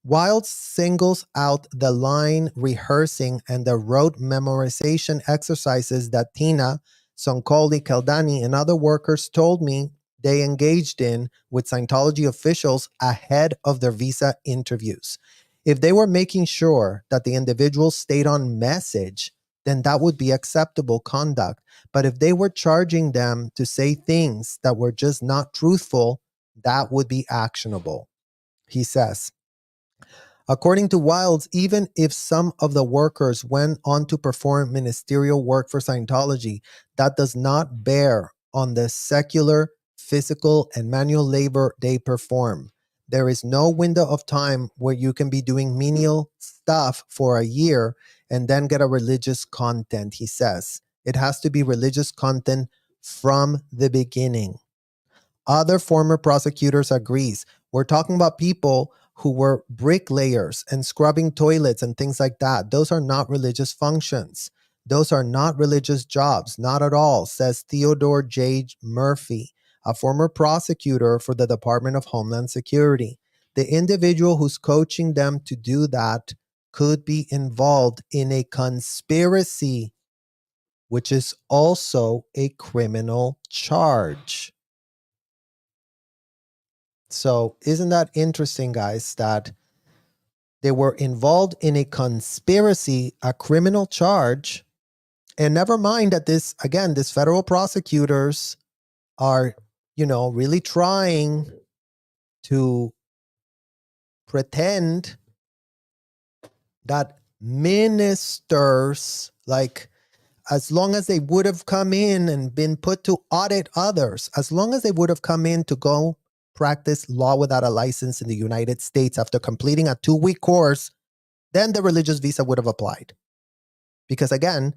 Wilds singles out the line rehearsing and the rote memorization exercises that Tina, Sonkoli, Keldani, and other workers told me they engaged in with Scientology officials ahead of their visa interviews. If they were making sure that the individuals stayed on message, then that would be acceptable conduct. But if they were charging them to say things that were just not truthful, that would be actionable. He says, according to Wilds, even if some of the workers went on to perform ministerial work for Scientology, that does not bear on the secular, physical, and manual labor they perform. There is no window of time where you can be doing menial stuff for a year and then get a religious content, he says. It has to be religious content from the beginning. Other former prosecutors agrees. We're talking about people who were bricklayers and scrubbing toilets and things like that. Those are not religious functions. Those are not religious jobs, not at all, says Theodore J. Murphy, a former prosecutor for the Department of Homeland Security. The individual who's coaching them to do that could be involved in a conspiracy, which is also a criminal charge. So isn't that interesting, guys, that They were involved in a conspiracy, a criminal charge. And never mind that this federal prosecutors are, really trying to pretend that ministers, like, as long as they would have come in and been put to audit others, as long as they would have come in to go practice law without a license in the United States after completing a 2-week course, then the religious visa would have applied. Because again,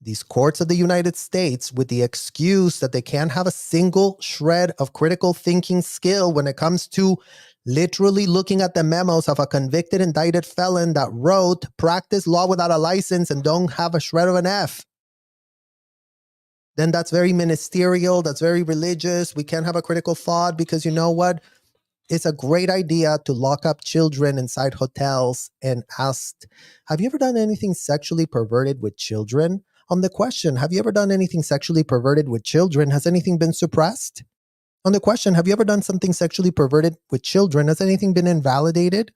these courts of the United States, with the excuse that they can't have a single shred of critical thinking skill when it comes to literally looking at the memos of a convicted, indicted felon that wrote, practice law without a license and don't have a shred of an F, then that's very ministerial, that's very religious. We can't have a critical thought because you know what? It's a great idea to lock up children inside hotels and ask, have you ever done anything sexually perverted with children? On the question, have you ever done anything sexually perverted with children? Has anything been suppressed? On the question, have you ever done something sexually perverted with children? Has anything been invalidated?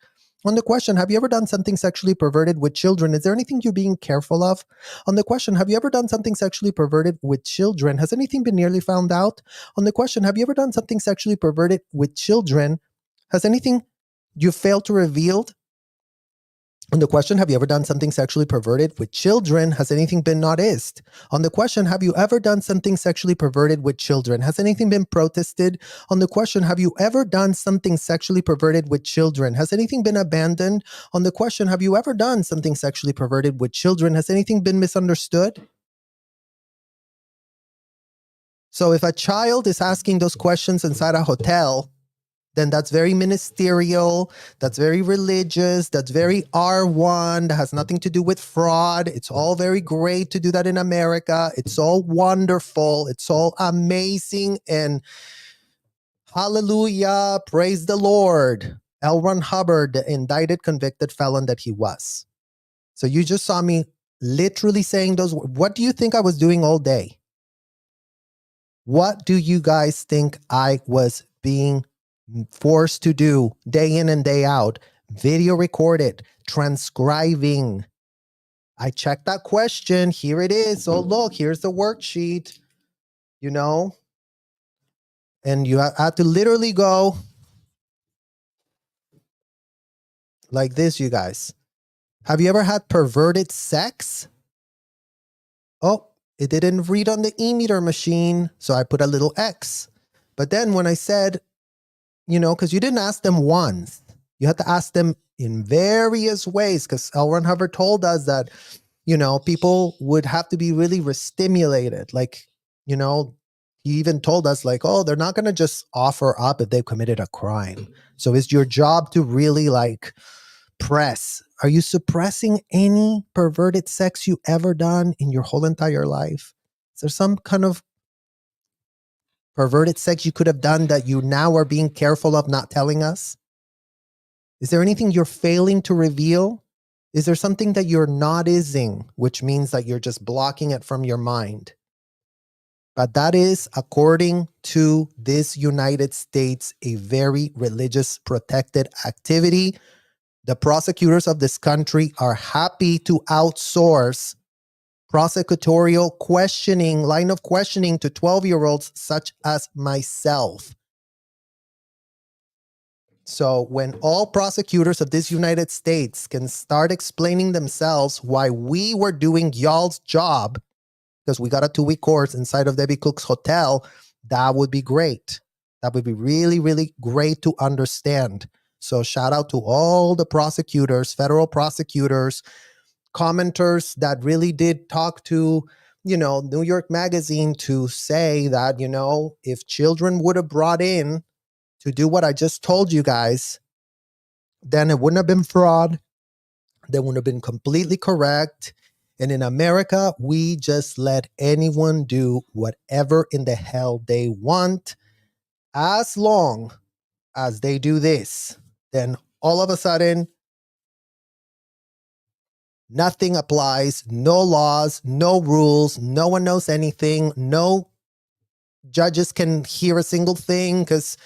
On the question, have you ever done something sexually perverted with children? Is there anything you're being careful of? On the question, have you ever done something sexually perverted with children? Has anything been nearly found out? On the question, have you ever done something sexually perverted with children? Has anything you failed to reveal? On the question, have you ever done something sexually perverted with children? Has anything been noticed? On the question, have you ever done something sexually perverted with children? Has anything been protested? On the question, have you ever done something sexually perverted with children? Has anything been abandoned? On the question, have you ever done something sexually perverted with children? Has anything been misunderstood? So if a child is asking those questions inside a hotel, then that's very ministerial, that's very religious, that's very R1, that has nothing to do with fraud. It's all very great to do that in America. It's all wonderful. It's all amazing. And hallelujah, praise the Lord. L. Ron Hubbard, the indicted, convicted felon that he was. So you just saw me literally saying those words. What do you think I was doing all day? What do you guys think I was being forced to do day in and day out? Video recorded, transcribing. I checked that question. Here it is. Oh, look, here's the worksheet, and you had to literally go like this, you guys. Have you ever had perverted sex? Oh, it didn't read on the e-meter machine, so I put a little X. But then when I said, because you didn't ask them once. You had to ask them in various ways, because L. Ron Hubbard told us that, people would have to be really restimulated. Like, he even told us, like, oh, they're not going to just offer up if they've committed a crime. So it's your job to really, like, press. Are you suppressing any perverted sex you ever done in your whole entire life? Is there some kind of perverted sex you could have done that you now are being careful of not telling us? Is there anything you're failing to reveal? Is there something that you're noticing, which means that you're just blocking it from your mind? But that is, according to this United States, a very religious protected activity. The prosecutors of this country are happy to outsource prosecutorial questioning, line of questioning to 12-year-olds such as myself. So when all prosecutors of this United States can start explaining themselves why we were doing y'all's job, because we got a 2-week course inside of Debbie Cook's hotel, that would be great. That would be really, really great to understand. So shout out to all the prosecutors, federal prosecutors, commenters that really did talk to, New York Magazine to say that, if children would have brought in to do what I just told you guys, then it wouldn't have been fraud. They wouldn't have been completely correct. And in America, we just let anyone do whatever in the hell they want, as long as they do this. Then all of a sudden, nothing applies, no laws, no rules, no one knows anything, no judges can hear a single thing because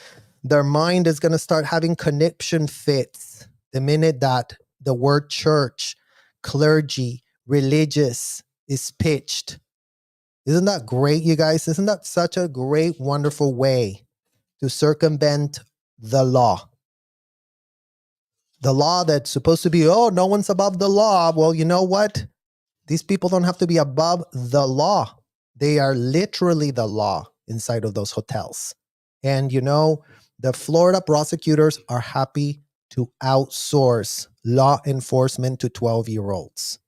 their mind is going to start having conniption fits the minute that the word church, clergy, religious is pitched. Isn't that great, you guys? Isn't that such a great, wonderful way to circumvent the law? The law that's supposed to be, oh, no one's above the law. Well, you know what? These people don't have to be above the law. They are literally the law inside of those hotels. And the Florida prosecutors are happy to outsource law enforcement to 12-year-olds.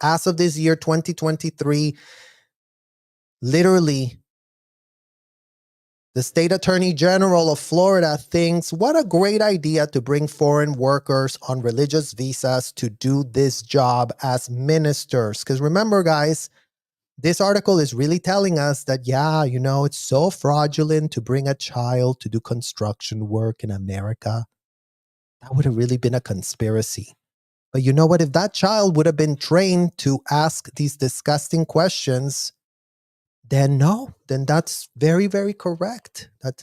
As of this year, 2023, literally, the state attorney general of Florida thinks, what a great idea to bring foreign workers on religious visas to do this job as ministers. Because remember, guys, this article is really telling us that, it's so fraudulent to bring a child to do construction work in America. That would have really been a conspiracy. But you know what? If that child would have been trained to ask these disgusting questions, then no, then that's very, very correct. That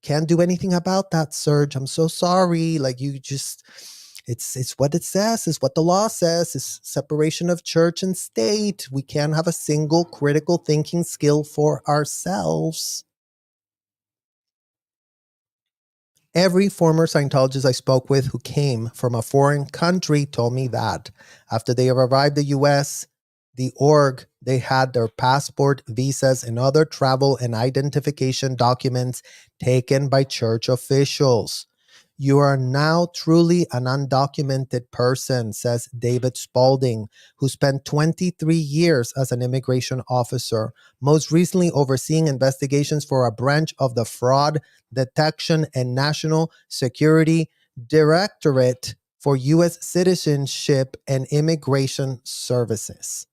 can't do anything about that, Serge. I'm so sorry. Like it's what it says, it's what the law says, it's separation of church and state. We can't have a single critical thinking skill for ourselves. Every former Scientologist I spoke with who came from a foreign country told me that after they arrived in the US, the org, they had their passport, visas, and other travel and identification documents taken by church officials. You are now truly an undocumented person, says David Spalding, who spent 23 years as an immigration officer, most recently overseeing investigations for a branch of the Fraud Detection and National Security Directorate for U.S. Citizenship and Immigration Services.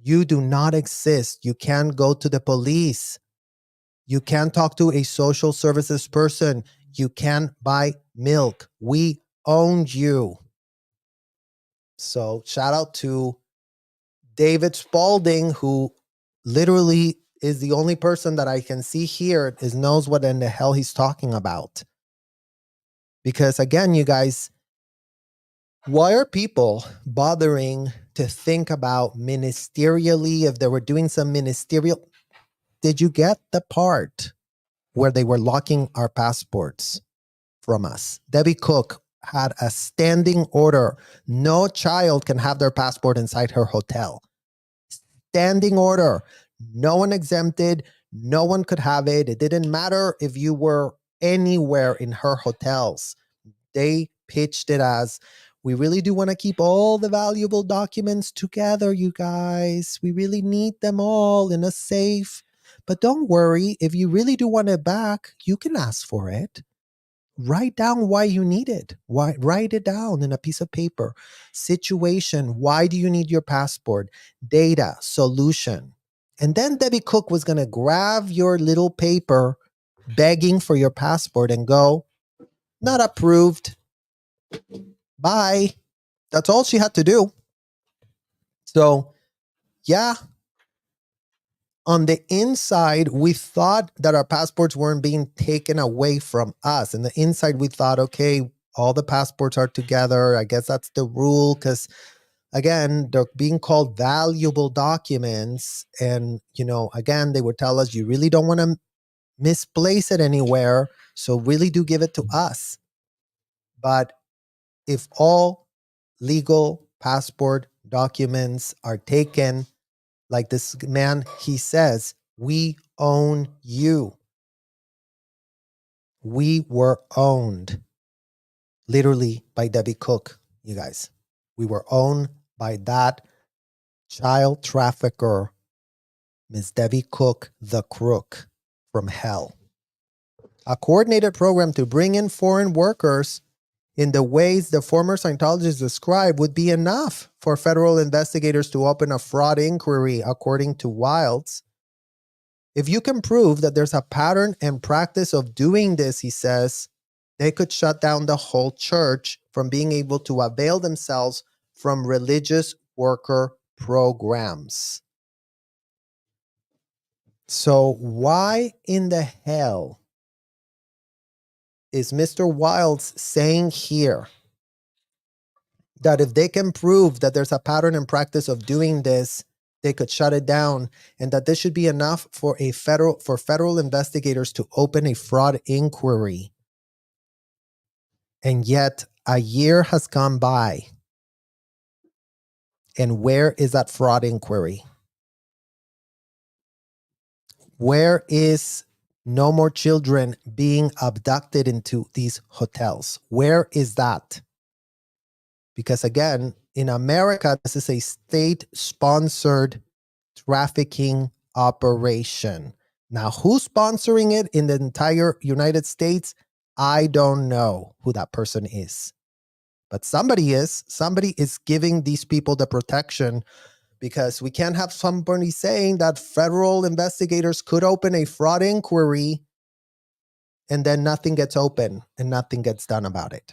You do not exist. You can't go to the police. You can't talk to a social services person. You can't buy milk. We owned you. So shout out to David Spalding, who literally is the only person that I can see here is knows what in the hell he's talking about. Because again, you guys, why are people bothering to think about ministerially if they were doing some ministerial? Did you get the part where they were locking our passports from us? Debbie Cook had a standing order. No child can have their passport inside her hotel. Standing order. No one exempted. No one could have it. It didn't matter if you were anywhere in her hotels. They pitched it as, we really do want to keep all the valuable documents together, you guys. We really need them all in a safe. But don't worry, if you really do want it back, you can ask for it. Write down why you need it. Why, write it down in a piece of paper. Situation, why do you need your passport? Data, solution. And then Debbie Cook was going to grab your little paper begging for your passport and go, not approved. Bye. That's all she had to do. So, yeah, on the inside, we thought that our passports weren't being taken away from us. And the inside, we thought, okay, all the passports are together. I guess that's the rule because, again, they're being called valuable documents. And, again, they would tell us you really don't want to misplace it anywhere. So really do give it to us. But if all legal passport documents are taken, like this man, he says, we own you. We were owned literally by Debbie Cook, you guys. We were owned by that child trafficker, Miss Debbie Cook, the crook from hell. A coordinated program to bring in foreign workers in the ways the former Scientologists described would be enough for federal investigators to open a fraud inquiry, according to Wilds. If you can prove that there's a pattern and practice of doing this, he says, they could shut down the whole church from being able to avail themselves from religious worker programs. So why in the hell is Mr. Wilds saying here that if they can prove that there's a pattern and practice of doing this, they could shut it down, and that this should be enough for federal investigators to open a fraud inquiry. And yet a year has gone by. And where is that fraud inquiry? Where is no more children being abducted into these hotels? Where is that? Because again, in America, this is a state-sponsored trafficking operation. Now, who's sponsoring it in the entire United States? I don't know who that person is. But somebody is. Somebody is giving these people the protection, because we can't have somebody saying that federal investigators could open a fraud inquiry and then nothing gets open and nothing gets done about it.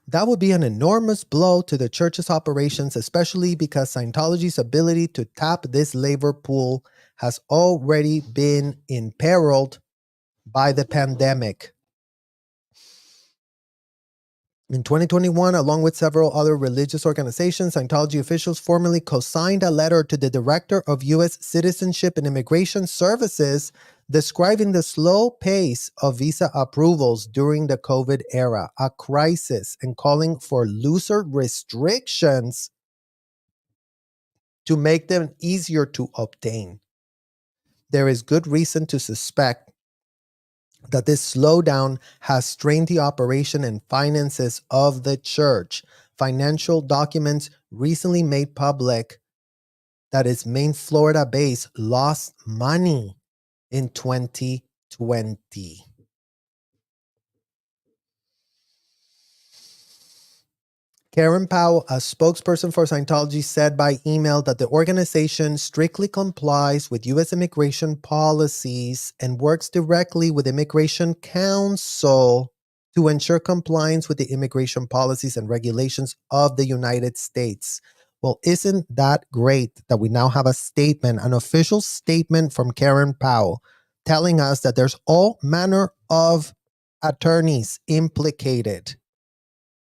That would be an enormous blow to the church's operations, especially because Scientology's ability to tap this labor pool has already been imperiled by the pandemic. In 2021, along with several other religious organizations, Scientology officials formally co-signed a letter to the Director of U.S. Citizenship and Immigration Services describing the slow pace of visa approvals during the COVID era, a crisis, and calling for looser restrictions to make them easier to obtain. There is good reason to suspect that this slowdown has strained the operation and finances of the church. Financial documents recently made public that its main Florida base lost money in 2020. Karen Powell, a spokesperson for Scientology, said by email that the organization strictly complies with U.S. immigration policies and works directly with Immigration Counsel to ensure compliance with the immigration policies and regulations of the United States. Well, isn't that great that we now have a statement, an official statement from Karen Powell, telling us that there's all manner of attorneys implicated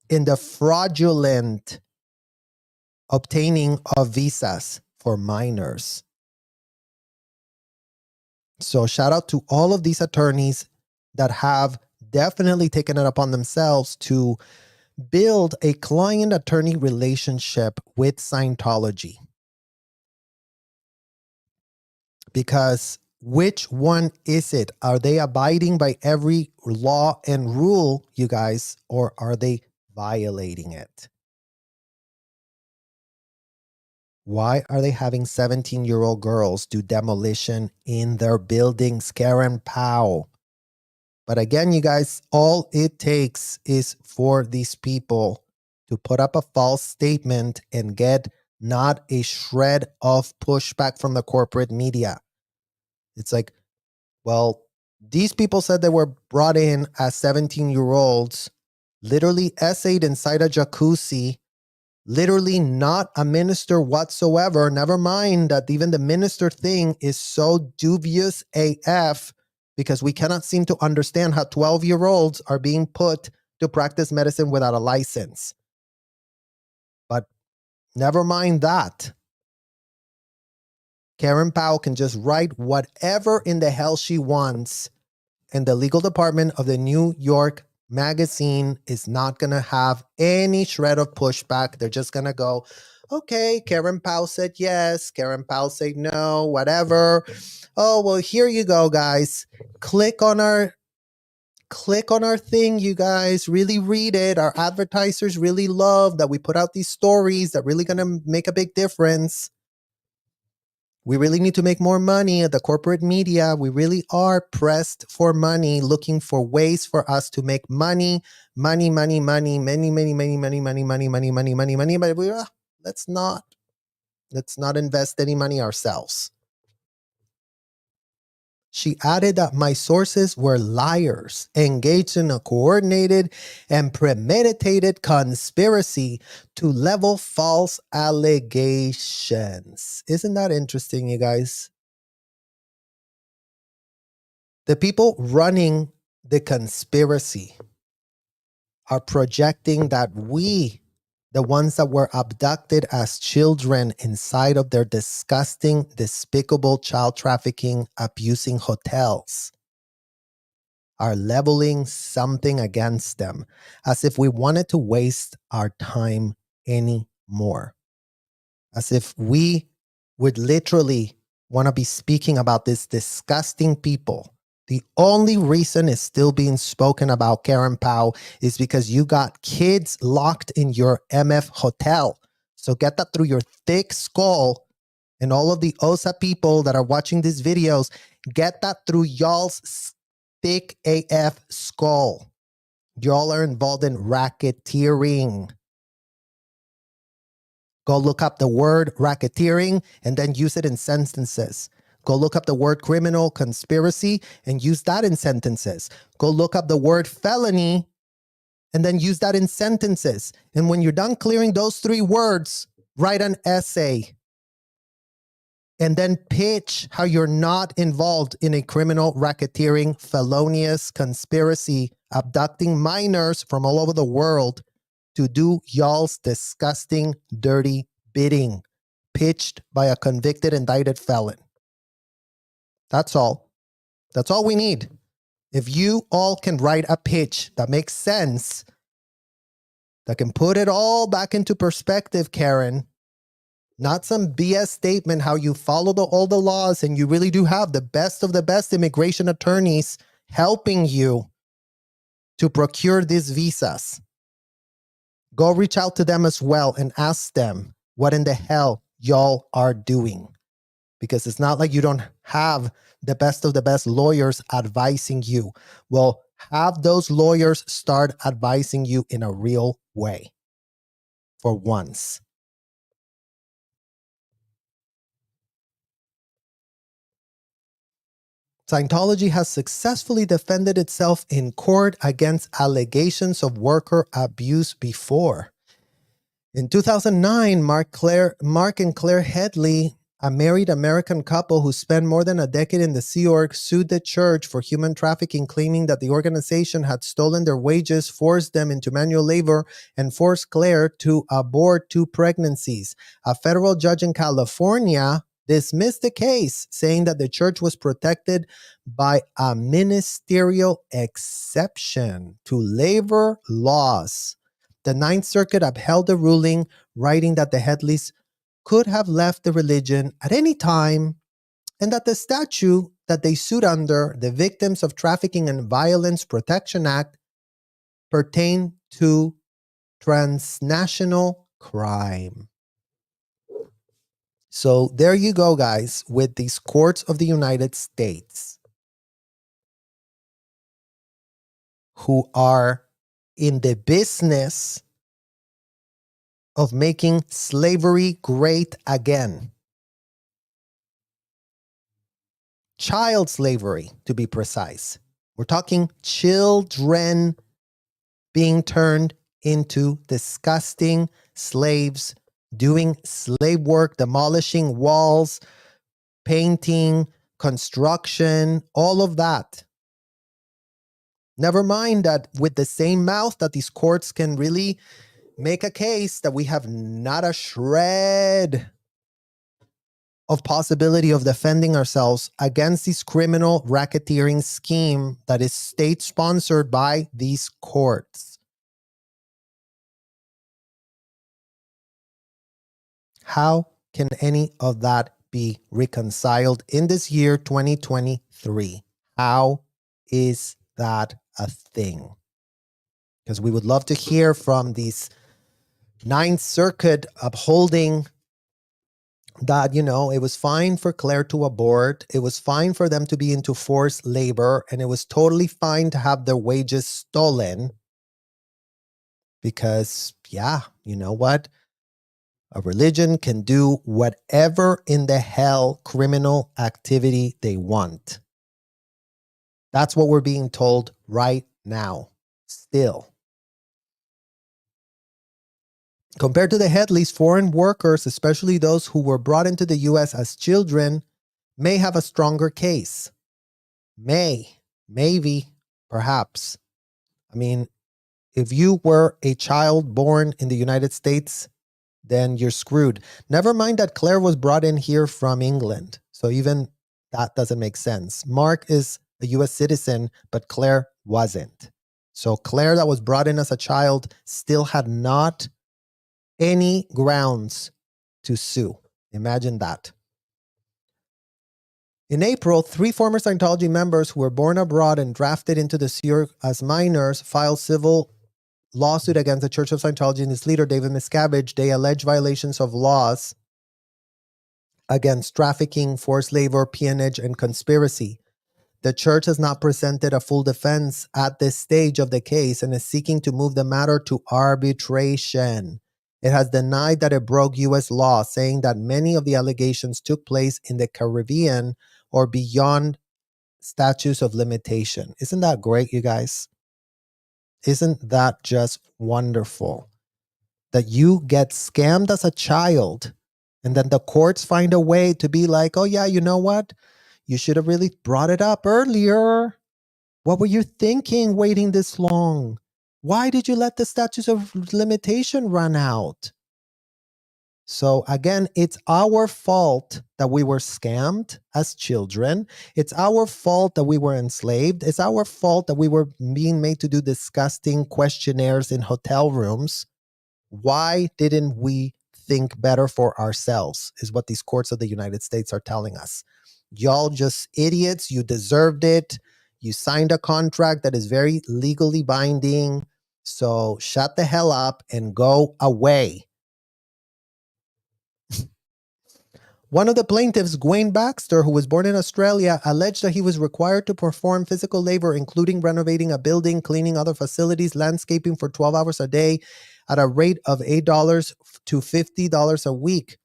in the fraudulent obtaining of visas for minors. So shout out to all of these attorneys that have definitely taken it upon themselves to build a client-attorney relationship with Scientology. Because which one is it? Are they abiding by every law and rule, you guys, or are they violating it? Why are they having 17-year-old girls do demolition in their buildings? Karen Powell. But again, you guys, all it takes is for these people to put up a false statement and get not a shred of pushback from the corporate media. It's like, well, these people said they were brought in as 17-year-olds, literally essayed inside a jacuzzi, literally not a minister whatsoever. Never mind that even the minister thing is so dubious AF, because we cannot seem to understand how 12-year-olds are being put to practice medicine without a license. But never mind that. Karen Powell can just write whatever in the hell she wants, and the legal department of the New York Magazine is not going to have any shred of pushback. They're just going to go, okay, Karen Powell said yes, Karen Powell said no, whatever. Oh, well, here you go, guys. Click on our thing, you guys. Really read it. Our advertisers really love that we put out these stories that really going to make a big difference. We really need to make more money at the corporate media. We really are pressed for money, looking for ways for us to make money, money, money, money, many, many, many, many, money, money, money, money, money, money. But let's not invest any money ourselves. She added that my sources were liars, engaged in a coordinated and premeditated conspiracy to level false allegations. Isn't that interesting, you guys? The people running the conspiracy are projecting that we, the ones that were abducted as children inside of their disgusting, despicable child trafficking, abusing hotels, are leveling something against them, as if we wanted to waste our time anymore. As if we would literally want to be speaking about this disgusting people. The only reason it's still being spoken about, Karen Powell, is because you got kids locked in your MF hotel. So get that through your thick skull, and all of the OSA people that are watching these videos, get that through y'all's thick AF skull. Y'all are involved in racketeering. Go look up the word racketeering and then use it in sentences. Go look up the word criminal conspiracy and use that in sentences. Go look up the word felony and then use that in sentences. And when you're done clearing those three words, write an essay. And then pitch how you're not involved in a criminal racketeering, felonious conspiracy, abducting minors from all over the world to do y'all's disgusting, dirty bidding, pitched by a convicted, indicted felon. That's all. That's all we need. If you all can write a pitch that makes sense, that can put it all back into perspective, Karen, not some BS statement how you follow all the laws and you really do have the best of the best immigration attorneys helping you to procure these visas. Go reach out to them as well and ask them what in the hell y'all are doing. Because it's not like you don't have the best of the best lawyers advising you. Well, have those lawyers start advising you in a real way for once. Scientology has successfully defended itself in court against allegations of worker abuse before. In 2009, Mark and Claire Headley, a married American couple who spent more than a decade in the Sea Org, sued the church for human trafficking, claiming that the organization had stolen their wages, forced them into manual labor, and forced Claire to abort 2 pregnancies. A federal judge in California dismissed the case, saying that the church was protected by a ministerial exception to labor laws. The Ninth Circuit upheld the ruling, writing that the Headleys could have left the religion at any time, and that the statute that they sued under, the Victims of Trafficking and Violence Protection Act, pertained to transnational crime. So there you go, guys, with these courts of the United States who are in the business of making slavery great again. Child slavery, to be precise. We're talking children being turned into disgusting slaves, doing slave work, demolishing walls, painting, construction, all of that. Never mind that with the same mouth that these courts can really make a case that we have not a shred of possibility of defending ourselves against this criminal racketeering scheme that is state-sponsored by these courts. How can any of that be reconciled in this year 2023? How is that a thing? Because we would love to hear from these Ninth Circuit upholding that, you know, it was fine for Claire to abort, it was fine for them to be into forced labor, and it was totally fine to have their wages stolen. Because, yeah, you know what? A religion can do whatever in the hell criminal activity they want. That's what we're being told right now, still. Compared to the Headleys, foreign workers, especially those who were brought into the U.S. as children, may have a stronger case. Maybe, perhaps. I mean, If you were a child born in the United States, then you're screwed. Never mind that Claire was brought in here from England. So even that doesn't make sense. Mark is a US citizen, but Claire wasn't. So Claire that was brought in as a child still had not any grounds to sue. Imagine that. In April, 3 former Scientology members who were born abroad and drafted into the Sea Org as minors filed civil lawsuit against the Church of Scientology and its leader, David Miscavige. They allege violations of laws against trafficking, forced labor, peonage, and conspiracy. The church has not presented a full defense at this stage of the case and is seeking to move the matter to arbitration. It has denied that it broke U.S. law, saying that many of the allegations took place in the Caribbean or beyond statutes of limitation. Isn't that great, you guys? Isn't that just wonderful? That you get scammed as a child and then the courts find a way to be like, oh yeah, you know what? You should have really brought it up earlier. What were you thinking waiting this long? Why did you let the statutes of limitation run out? So again, it's our fault that we were scammed as children. It's our fault that we were enslaved. It's our fault that we were being made to do disgusting questionnaires in hotel rooms. Why didn't we think better for ourselves is what these courts of the United States are telling us. Y'all just idiots. You deserved it. You signed a contract that is very legally binding. So shut the hell up and go away. One of the plaintiffs, Gwen Baxter, who was born in Australia, alleged that he was required to perform physical labor, including renovating a building, cleaning other facilities, landscaping for 12 hours a day at a rate of $8 to $50 a week.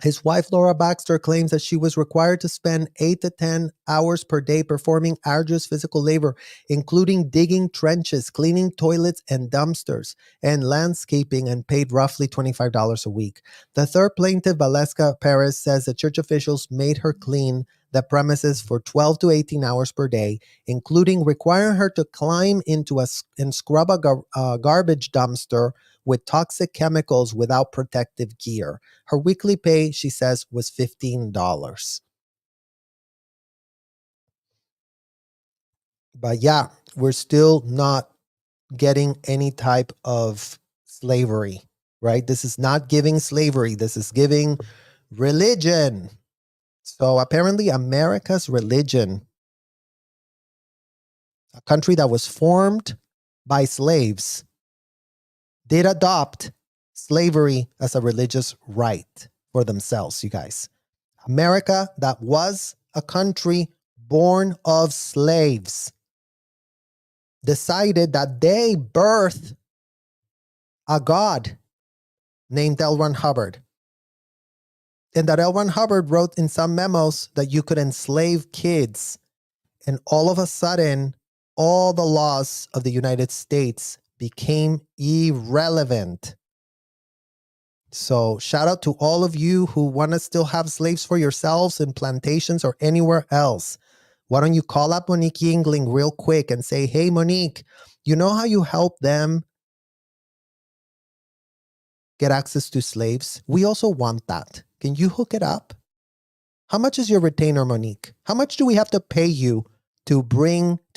His wife, Laura Baxter, claims that she was required to spend 8 to 10 hours per day performing arduous physical labor, including digging trenches, cleaning toilets and dumpsters, and landscaping, and paid roughly $25 a week. The third plaintiff, Valeska Perez, says that church officials made her clean the premises for 12 to 18 hours per day, including requiring her to climb into and scrub a garbage dumpster with toxic chemicals without protective gear. Her weekly pay, she says, was $15. But yeah, we're still not getting any type of slavery, right? This is not giving slavery. This is giving religion. So apparently America's religion, a country that was formed by slaves, did adopt slavery as a religious right for themselves, you guys. America, that was a country born of slaves, decided that they birthed a god named L. Ron Hubbard. And that L. Ron Hubbard wrote in some memos that you could enslave kids. And all of a sudden, all the laws of the United States became irrelevant. So shout out to all of you who want to still have slaves for yourselves in plantations or anywhere else. Why don't you call up Monique Yingling real quick and say, hey, Monique, you know how you help them get access to slaves? We also want that. Can you hook it up? How much is your retainer, Monique? How much do we have to pay you to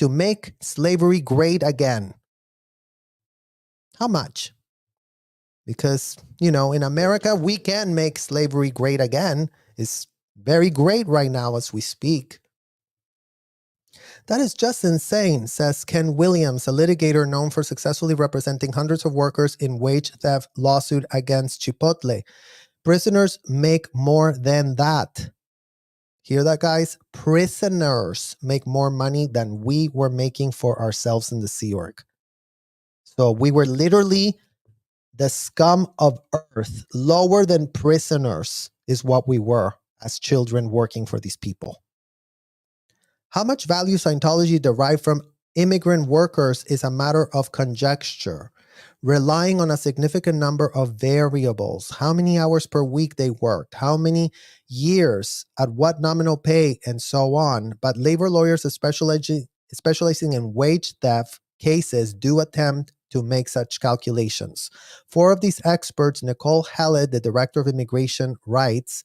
make slavery great again? How much? Because, in America, we can make slavery great again. It's very great right now as we speak. That is just insane, says Ken Williams, a litigator known for successfully representing hundreds of workers in wage theft lawsuit against Chipotle. Prisoners make more than that. Hear that, guys? Prisoners make more money than we were making for ourselves in the Sea Org. So we were literally the scum of earth. Lower than prisoners is what we were as children working for these people. How much value Scientology derived from immigrant workers is a matter of conjecture, relying on a significant number of variables. How many hours per week they worked, how many years, at what nominal pay, and so on. But labor lawyers specializing in wage theft cases do attempt to make such calculations. Four of these experts, Nicole Hallett, the director of immigration rights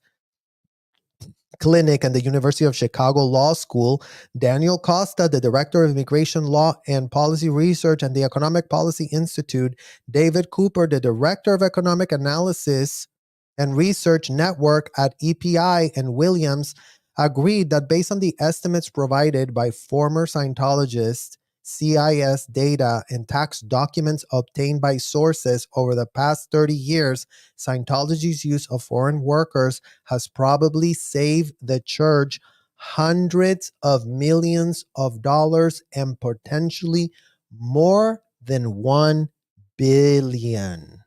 clinic and the University of Chicago Law School, Daniel Costa, the director of immigration law and policy research and the Economic Policy Institute, David Cooper, the director of economic analysis and research network at EPI, and Williams agreed that based on the estimates provided by former Scientologists, CIS data, and tax documents obtained by sources over the past 30 years, Scientology's use of foreign workers has probably saved the church hundreds of millions of dollars and potentially more than 1 billion.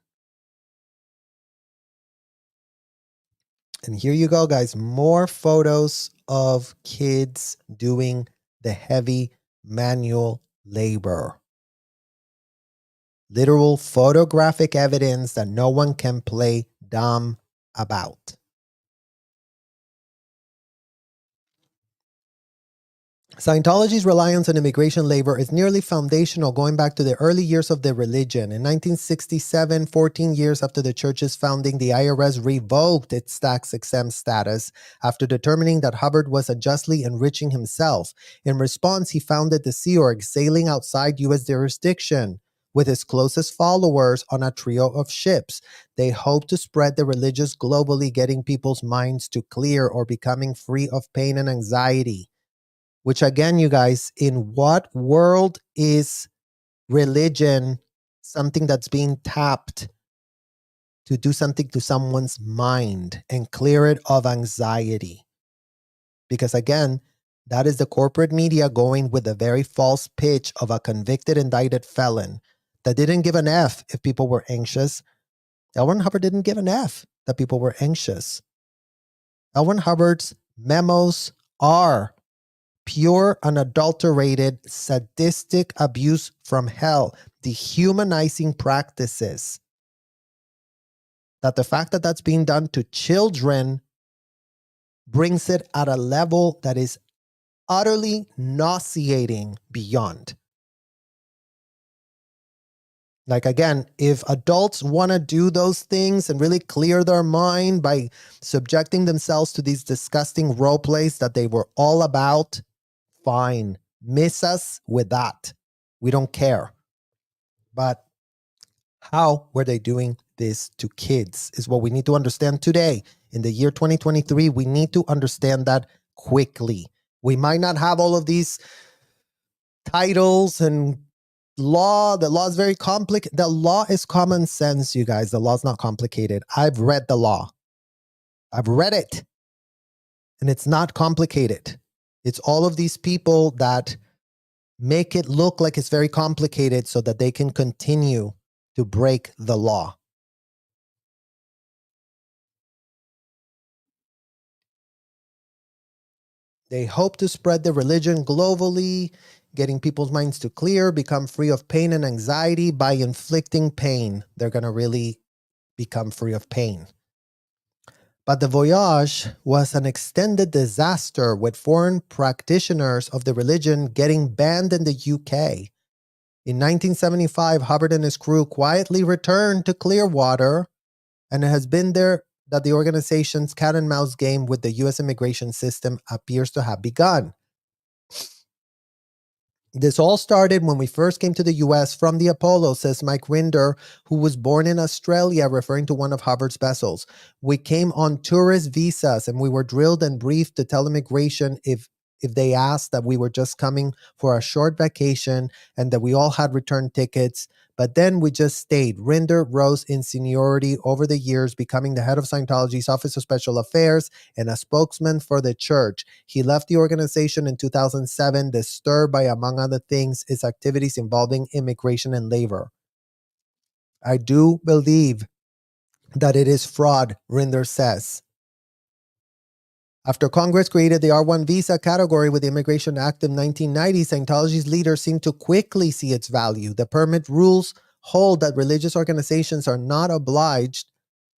And here you go, guys. More photos of kids doing the heavy manual labor. Literal photographic evidence that no one can play dumb about. Scientology's reliance on immigration labor is nearly foundational, going back to the early years of the religion. In 1967, 14 years after the church's founding, the IRS revoked its tax-exempt status after determining that Hubbard was unjustly enriching himself. In response, he founded the Sea Org, sailing outside U.S. jurisdiction with his closest followers on a trio of ships. They hoped to spread the religious globally, getting people's minds to clear or becoming free of pain and anxiety. Which again, you guys, in what world is religion something that's being tapped to do something to someone's mind and clear it of anxiety? Because again, that is the corporate media going with a very false pitch of a convicted, indicted felon that didn't give an F if people were anxious. L. Ron Hubbard didn't give an F that people were anxious. L. Ron Hubbard's memos are pure, unadulterated, sadistic abuse from hell, dehumanizing practices. That the fact that that's being done to children brings it at a level that is utterly nauseating beyond. Like again, if adults want to do those things and really clear their mind by subjecting themselves to these disgusting role plays that they were all about, fine. Miss us with that. We don't care. But how were they doing this to kids is what we need to understand today. In the year 2023, we need to understand that quickly. We might not have all of these titles and law. The law is very complicated. The law is common sense, you guys. The law is not complicated. I've read the law. I've read it. And it's not complicated. It's all of these people that make it look like it's very complicated so that they can continue to break the law. They hope to spread the religion globally, getting people's minds to clear, become free of pain and anxiety by inflicting pain. They're going to really become free of pain. But the voyage was an extended disaster, with foreign practitioners of the religion getting banned in the UK. In 1975, Hubbard and his crew quietly returned to Clearwater, and it has been there that the organization's cat and mouse game with the US immigration system appears to have begun. This all started when we first came to the US from the Apollo, says Mike Rinder, who was born in Australia, referring to one of Hubbard's vessels. We came on tourist visas and we were drilled and briefed to tell immigration if they asked that we were just coming for a short vacation and that we all had return tickets. But then we just stayed. Rinder rose in seniority over the years, becoming the head of Scientology's Office of Special Affairs and a spokesman for the church. He left the organization in 2007, disturbed by, among other things, its activities involving immigration and labor. I do believe that it is fraud, Rinder says. After Congress created the R1 visa category with the Immigration Act of 1990, Scientology's leaders seem to quickly see its value. The permit rules hold that religious organizations are not obliged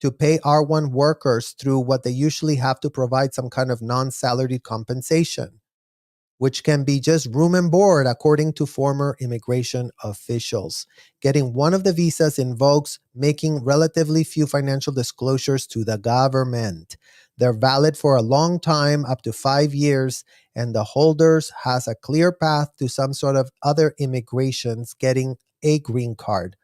to pay R1 workers through what they usually have to provide some kind of non-salaried compensation. which can be just room and board, according to former immigration officials. Getting one of the visas invokes making relatively few financial disclosures to the government. They're valid for a long time, up to 5 years, and the holders has a clear path to some sort of other immigrations getting a green card.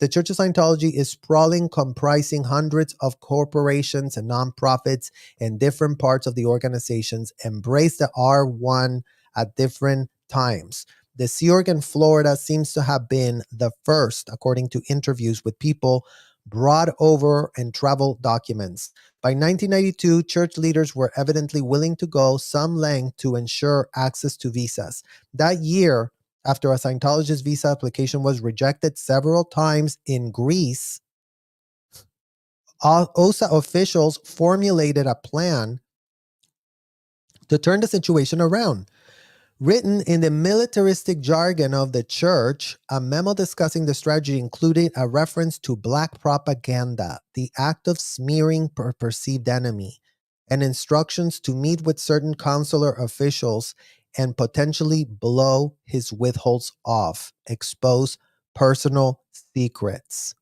The Church of Scientology is sprawling, comprising hundreds of corporations and nonprofits, and different parts of the organizations embrace the R1 at different times. The Sea Org in Florida seems to have been the first, according to interviews with people, brought over and travel documents. By 1992, church leaders were evidently willing to go some length to ensure access to visas. That year, after a Scientologist visa application was rejected several times in Greece, OSA officials formulated a plan to turn the situation around. Written in the militaristic jargon of the church, a memo discussing the strategy included a reference to black propaganda, the act of smearing a perceived enemy, and instructions to meet with certain consular officials and potentially blow his withholds off, expose personal secrets.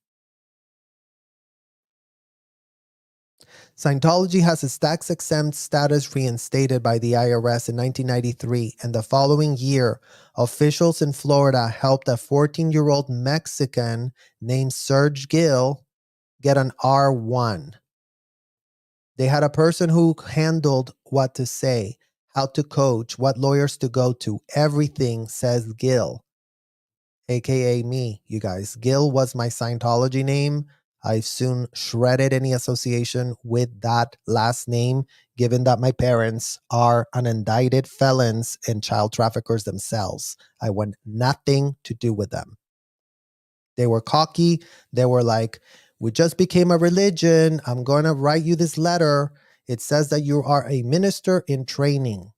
Scientology has its tax-exempt status reinstated by the IRS in 1993, and the following year, officials in Florida helped a 14-year-old Mexican named Serge Gill get an R1. They had a person who handled what to say, how to coach, what lawyers to go to. Everything, says Gill, aka me, you guys. Gill was my Scientology name. I've soon shredded any association with that last name, given that my parents are unindicted felons and child traffickers themselves. I want nothing to do with them. They were cocky. They were like, we just became a religion. I'm going to write you this letter. It says that you are a minister in training.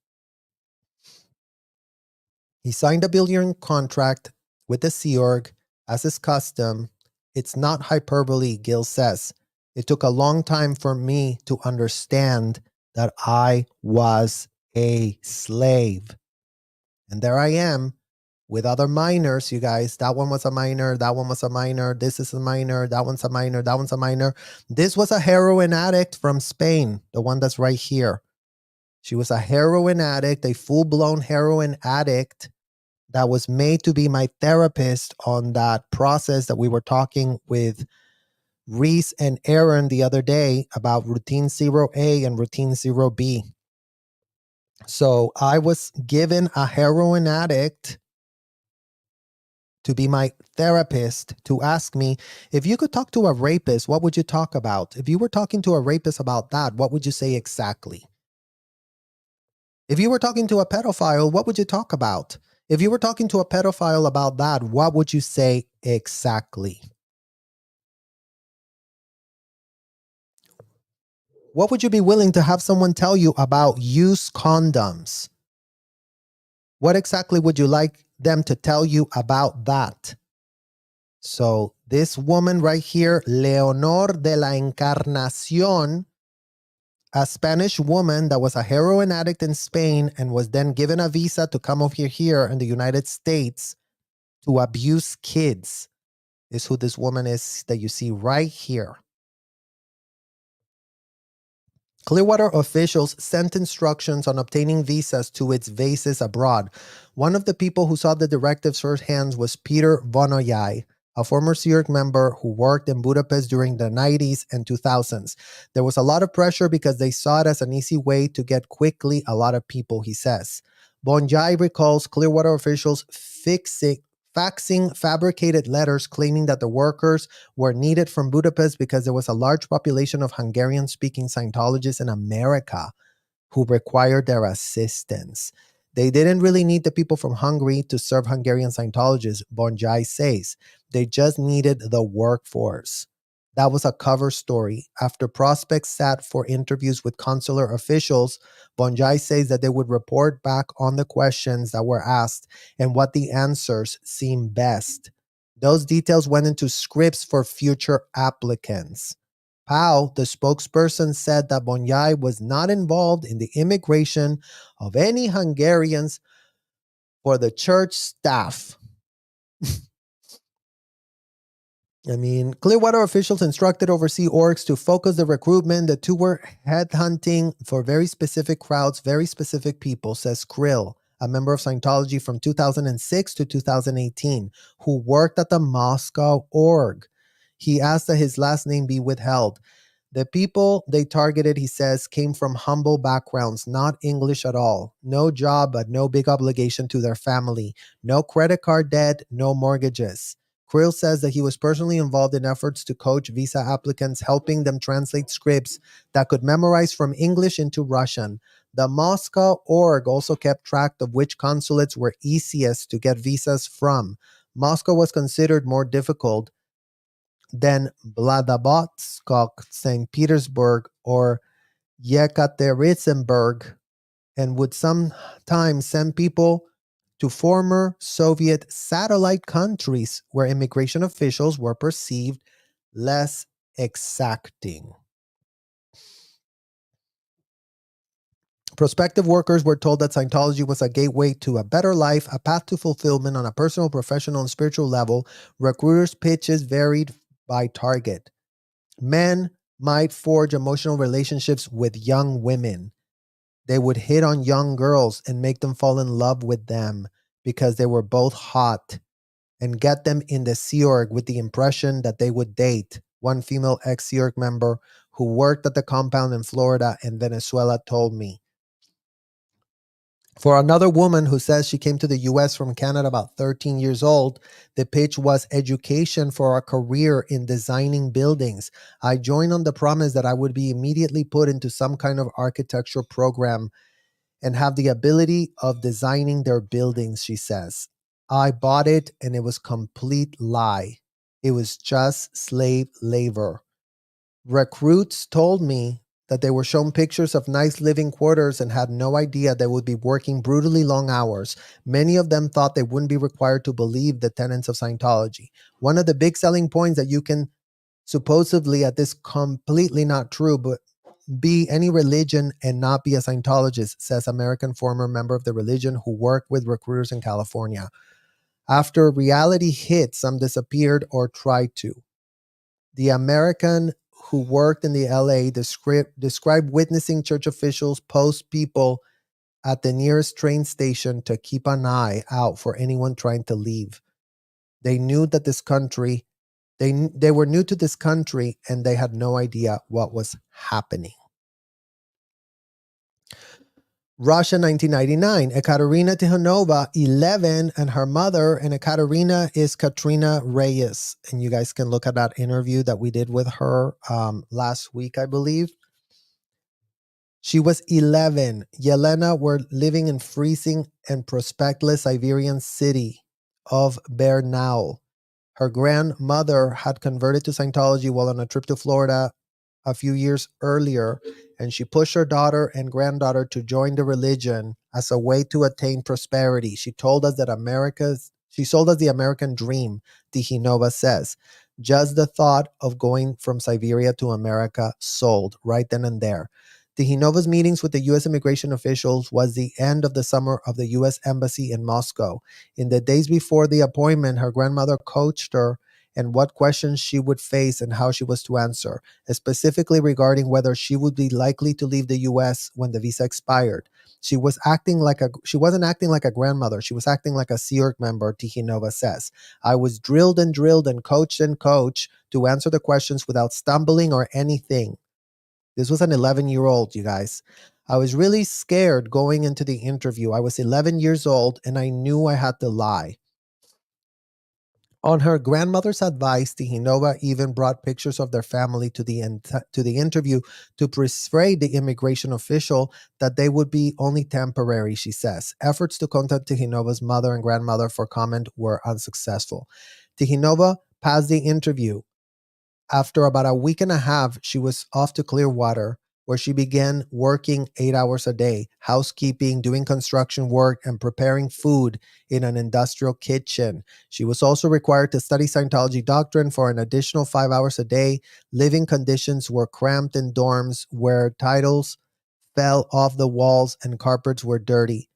He signed a billion contract with the Sea Org, as is custom. It's not hyperbole, Gill says. It took a long time for me to understand that I was a slave. And there I am with other minors, you guys. That one was a minor. That one was a minor. This is a minor. That one's a minor. That one's a minor. This was a heroin addict from Spain, the one that's right here. She was a heroin addict, a full-blown heroin addict that was made to be my therapist on that process that we were talking with Reese and Aaron the other day about routine 0A and routine 0B. So I was given a heroin addict to be my therapist, to ask me, if you could talk to a rapist, what would you talk about? If you were talking to a rapist about that, what would you say exactly? If you were talking to a pedophile, what would you talk about? If you were talking to a pedophile about that, what would you say exactly? What would you be willing to have someone tell you about use condoms? What exactly would you like them to tell you about that? So this woman right here, Leonor de la Encarnacion, a Spanish woman that was a heroin addict in Spain and was then given a visa to come over here in the United States to abuse kids, is who this woman is that you see right here. Clearwater officials sent instructions on obtaining visas to its bases abroad. One of the people who saw the directives firsthand was Peter Vonoyai, a former Sea Org member who worked in Budapest during the 90s and 2000s. There was a lot of pressure because they saw it as an easy way to get quickly a lot of people, he says. Bonjai recalls Clearwater officials faxing fabricated letters claiming that the workers were needed from Budapest because there was a large population of Hungarian-speaking Scientologists in America who required their assistance. They didn't really need the people from Hungary to serve Hungarian Scientologists, Bonjai says. They just needed the workforce. That was a cover story. After prospects sat for interviews with consular officials, Bonjai says that they would report back on the questions that were asked and what the answers seemed best. Those details went into scripts for future applicants. Pau, the spokesperson, said that Bonjai was not involved in the immigration of any Hungarians for the church staff. I mean, Clearwater officials instructed overseas orgs to focus the recruitment. The two were headhunting for very specific crowds, very specific people, says Krill, a member of Scientology from 2006 to 2018, who worked at the Moscow org. He asked that his last name be withheld. The people they targeted, he says, came from humble backgrounds, not English at all. No job, but no big obligation to their family. No credit card debt, no mortgages. Krill says that he was personally involved in efforts to coach visa applicants, helping them translate scripts that could memorize from English into Russian. The Moscow org also kept track of which consulates were easiest to get visas from. Moscow was considered more difficult than Vladivostok, St. Petersburg, or Yekaterinburg, and would sometimes send people to former Soviet satellite countries where immigration officials were perceived less exacting. Prospective workers were told that Scientology was a gateway to a better life, a path to fulfillment on a personal, professional, and spiritual level. Recruiters' pitches varied by target. Men might forge emotional relationships with young women. They would hit on young girls and make them fall in love with them because they were both hot, and get them in the Sea Org with the impression that they would date. One female ex-Sea Org member who worked at the compound in Florida and Venezuela told me. For another woman who says she came to the US from Canada about 13 years old, the pitch was education for a career in designing buildings. I joined on the promise that I would be immediately put into some kind of architecture program and have the ability of designing their buildings, she says. I bought it and it was complete lie. It was just slave labor. Recruits told me that they were shown pictures of nice living quarters and had no idea they would be working brutally long hours. Many of them thought they wouldn't be required to believe the tenets of Scientology. One of the big selling points that you can supposedly, at this completely not true, but be any religion and not be a Scientologist, says American former member of the religion who worked with recruiters in California. After reality hit, some disappeared or tried to. The American who worked in the LA described witnessing church officials post people at the nearest train station to keep an eye out for anyone trying to leave. They knew that this country, they were new to this country and they had no idea what was happening. Russia, 1999. Ekaterina Tikhonova, 11, and her mother, and Ekaterina is Katrina Reyes. And you guys can look at that interview that we did with her last week, I believe. She was 11. Yelena were living in freezing and prospectless Siberian city of Bernal. Her grandmother had converted to Scientology while on a trip to Florida a few years earlier, and she pushed her daughter and granddaughter to join the religion as a way to attain prosperity. She sold us the American dream, Tikhonova says. Just the thought of going from Siberia to America sold right then and there. Tikhonova's meetings with the U.S. immigration officials was the end of the summer of the U.S. Embassy in Moscow. In the days before the appointment, her grandmother coached her and what questions she would face and how she was to answer, specifically regarding whether she would be likely to leave the U.S. when the visa expired. She wasn't acting like a grandmother. She was acting like a Sea Org member, Tikhonova says. I was drilled and coached to answer the questions without stumbling or anything. This was an 11-year-old, you guys. I was really scared going into the interview. I was 11 years old and I knew I had to lie. On her grandmother's advice, Tikhonova even brought pictures of their family to the interview to persuade the immigration official that they would be only temporary, she says. Efforts to contact Tikhonova's mother and grandmother for comment were unsuccessful. Tikhonova passed the interview. After about a week and a half, she was off to Clearwater, where she began working 8 hours a day, housekeeping, doing construction work, and preparing food in an industrial kitchen. She was also required to study Scientology doctrine for an additional 5 hours a day. Living conditions were cramped in dorms where titles fell off the walls and carpets were dirty.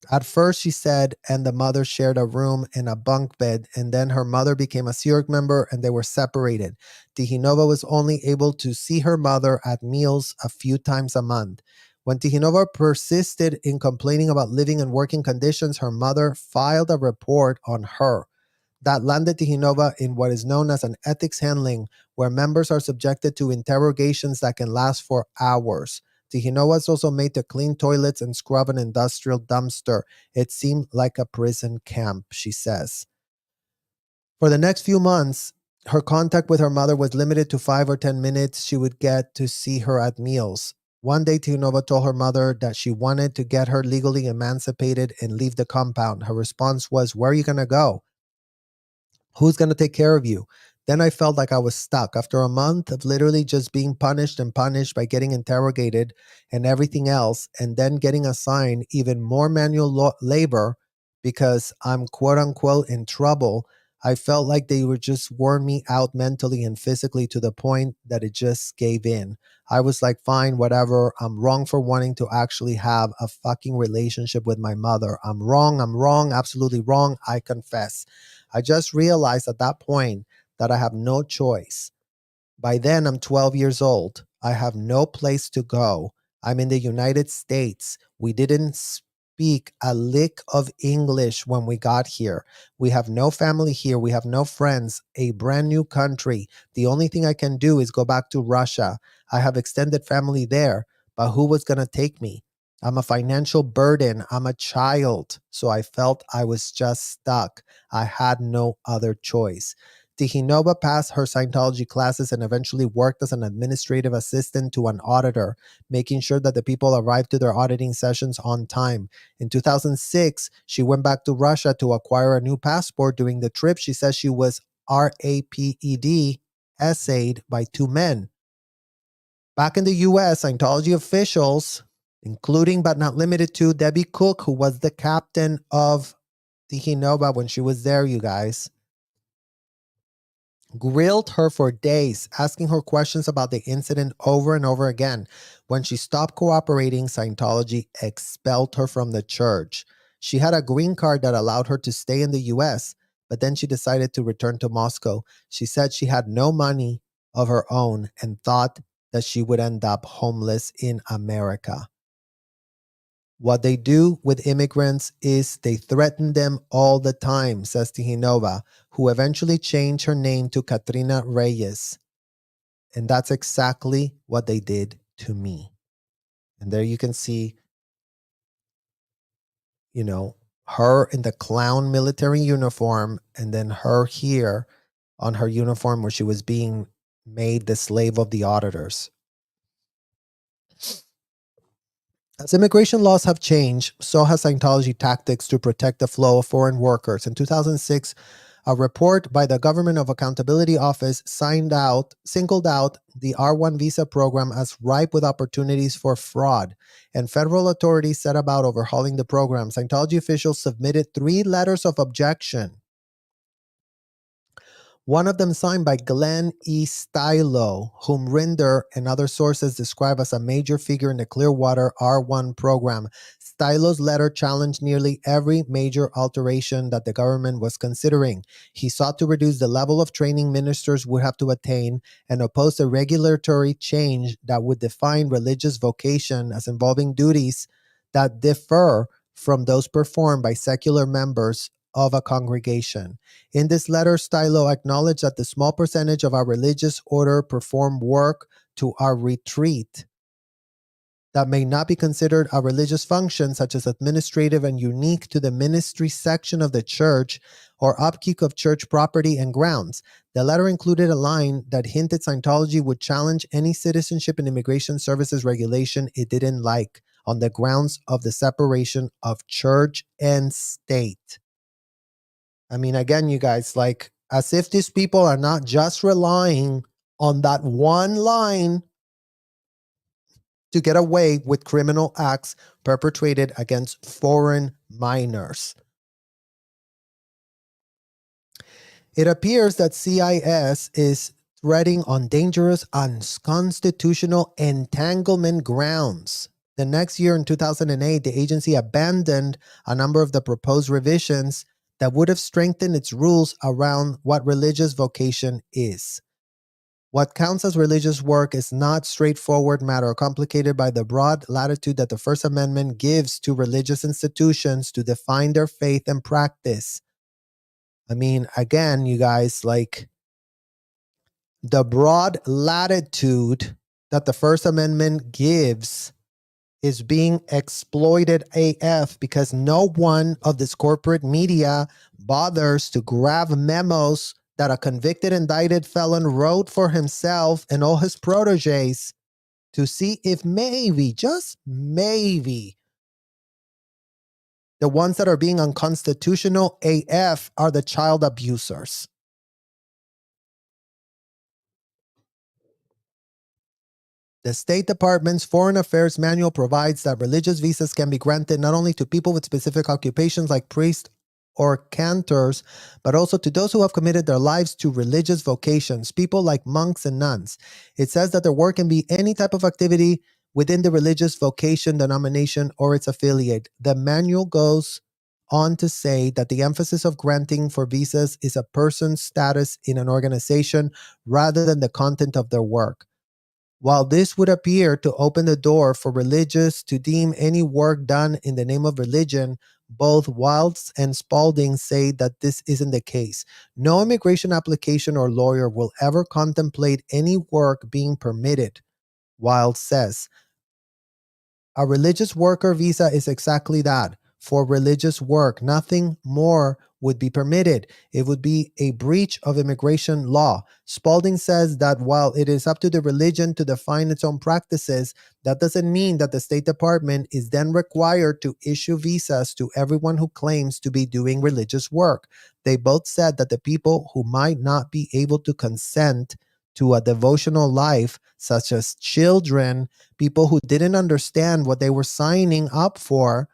At first, she said, and the mother shared a room and a bunk bed, and then her mother became a Sea Org member and they were separated. Tihinova was only able to see her mother at meals a few times a month. When Tihinova persisted in complaining about living and working conditions, her mother filed a report on her. That landed Tihinova in what is known as an ethics handling, where members are subjected to interrogations that can last for hours. Tihinova was also made to clean toilets and scrub an industrial dumpster. It seemed like a prison camp, she says. For the next few months, her contact with her mother was limited to 5 or 10 minutes. She would get to see her at meals. One day, Tihinova told her mother that she wanted to get her legally emancipated and leave the compound. Her response was, "Where are you going to go? Who's going to take care of you?" Then I felt like I was stuck. After a month of literally just being punished and punished by getting interrogated and everything else, and then getting assigned even more manual labor because I'm quote unquote in trouble, I felt like they were just worn me out mentally and physically to the point that it just gave in. I was like, fine, whatever. I'm wrong for wanting to actually have a fucking relationship with my mother. I'm wrong, absolutely wrong. I confess. I just realized at that point that I have no choice. By then, I'm 12 years old. I have no place to go. I'm in the United States. We didn't speak a lick of English when we got here. We have no family here. We have no friends. A brand new country. The only thing I can do is go back to Russia. I have extended family there, but who was going to take me? I'm a financial burden. I'm a child. So I felt I was just stuck. I had no other choice. Tihinova passed her Scientology classes and eventually worked as an administrative assistant to an auditor, making sure that the people arrived to their auditing sessions on time. In 2006, she went back to Russia to acquire a new passport. During the trip, she says she was RAPED, essayed by two men. Back in the US, Scientology officials, including but not limited to Debbie Cook, who was the captain of Tihinova when she was there, you guys, grilled her for days, asking her questions about the incident over and over again. When she stopped cooperating, Scientology expelled her from the church. She had a green card that allowed her to stay in the US, but then she decided to return to Moscow. She said she had no money of her own and thought that she would end up homeless in America. What they do with immigrants is they threaten them all the time, says Tihinova, who eventually changed her name to Katrina Reyes. And that's exactly what they did to me. And there you can see, her in the clown military uniform, and then her here on her uniform where she was being made the slave of the auditors. As immigration laws have changed, so has Scientology tactics to protect the flow of foreign workers. In 2006, a report by the Government of Accountability Office singled out the R1 visa program as ripe with opportunities for fraud, and federal authorities set about overhauling the program. Scientology officials submitted 3 letters of objection. One of them signed by Glenn E. Stylo, whom Rinder and other sources describe as a major figure in the Clearwater R1 program. Stylo's letter challenged nearly every major alteration that the government was considering. He sought to reduce the level of training ministers would have to attain and opposed a regulatory change that would define religious vocation as involving duties that differ from those performed by secular members of a congregation. In this letter, Stylo acknowledged that the small percentage of our religious order perform work to our retreat that may not be considered a religious function, such as administrative and unique to the ministry section of the church or upkeep of church property and grounds. The letter included a line that hinted Scientology would challenge any citizenship and immigration services regulation it didn't like on the grounds of the separation of church and state. I mean, again, you guys, like, as if these people are not just relying on that one line to get away with criminal acts perpetrated against foreign minors. It appears that CIS is treading on dangerous, unconstitutional entanglement grounds. The next year in 2008, the agency abandoned a number of the proposed revisions that would have strengthened its rules around what religious vocation is. What counts as religious work is not straightforward matter complicated by the broad latitude that the First Amendment gives to religious institutions to define their faith and practice. I mean, again, you guys, like the broad latitude that the First Amendment gives is being exploited AF because no one of this corporate media bothers to grab memos that a convicted indicted felon wrote for himself and all his proteges to see if maybe, just maybe, the ones that are being unconstitutional AF are the child abusers. The State Department's Foreign Affairs Manual provides that religious visas can be granted not only to people with specific occupations like priests or cantors, but also to those who have committed their lives to religious vocations, people like monks and nuns. It says that their work can be any type of activity within the religious vocation, denomination, or its affiliate. The manual goes on to say that the emphasis of granting for visas is a person's status in an organization rather than the content of their work. While this would appear to open the door for religious to deem any work done in the name of religion, both Wilds and Spalding say that this isn't the case. No immigration application or lawyer will ever contemplate any work being permitted. Wilds says, a religious worker visa is exactly that, for religious work. Nothing more would be permitted. It would be a breach of immigration law. Spalding says that while it is up to the religion to define its own practices, that doesn't mean that the State Department is then required to issue visas to everyone who claims to be doing religious work. They both said that the people who might not be able to consent to a devotional life, such as children, people who didn't understand what they were signing up for,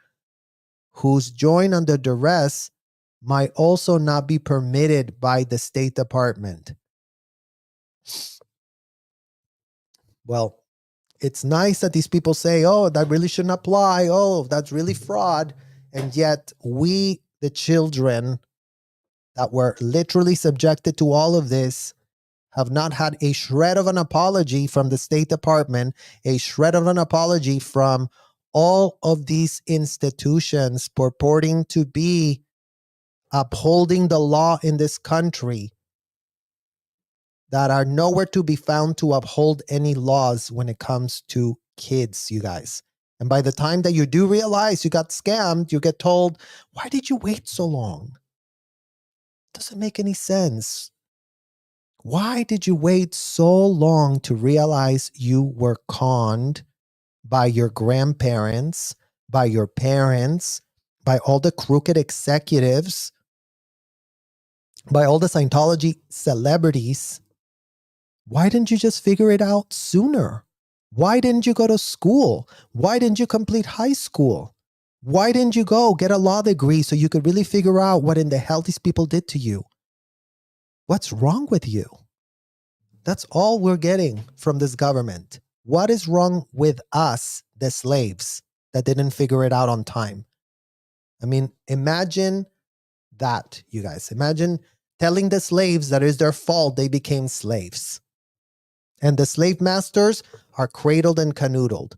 whose join under duress, might also not be permitted by the State Department. Well, it's nice that these people say, oh, that really shouldn't apply. Oh, that's really fraud. And yet we, the children that were literally subjected to all of this, have not had a shred of an apology from the State Department, a shred of an apology from all of these institutions purporting to be upholding the law in this country, that are nowhere to be found to uphold any laws when it comes to kids, you guys. And by the time that you do realize you got scammed, you get told, why did you wait so long? Doesn't make any sense. Why did you wait so long to realize you were conned by your grandparents, by your parents, by all the crooked executives, by all the Scientology celebrities? Why didn't you just figure it out sooner? Why didn't you go to school? Why didn't you complete high school? Why didn't you go get a law degree so you could really figure out what in the hell these people did to you? What's wrong with you? That's all we're getting from this government. What is wrong with us, the slaves, that didn't figure it out on time? I mean, imagine that, you guys. Imagine telling the slaves that it is their fault they became slaves. And the slave masters are cradled and canoodled.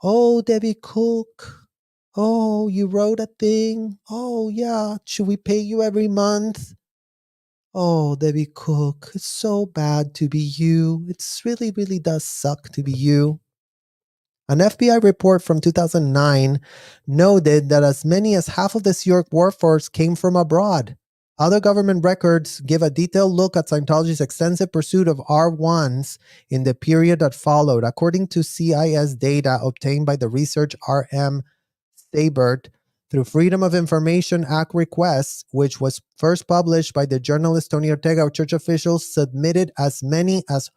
Oh, Debbie Cook. Oh, you wrote a thing. Oh, yeah. Should we pay you every month? Oh, Debbie Cook, it's so bad to be you. It's really, really does suck to be you. An FBI report from 2009 noted that as many as half of the New York workforce came from abroad. Other government records give a detailed look at Scientology's extensive pursuit of R1s in the period that followed. According to CIS data obtained by the research R.M. Stabert through Freedom of Information Act requests, which was first published by the journalist Tony Ortega, church officials submitted as many as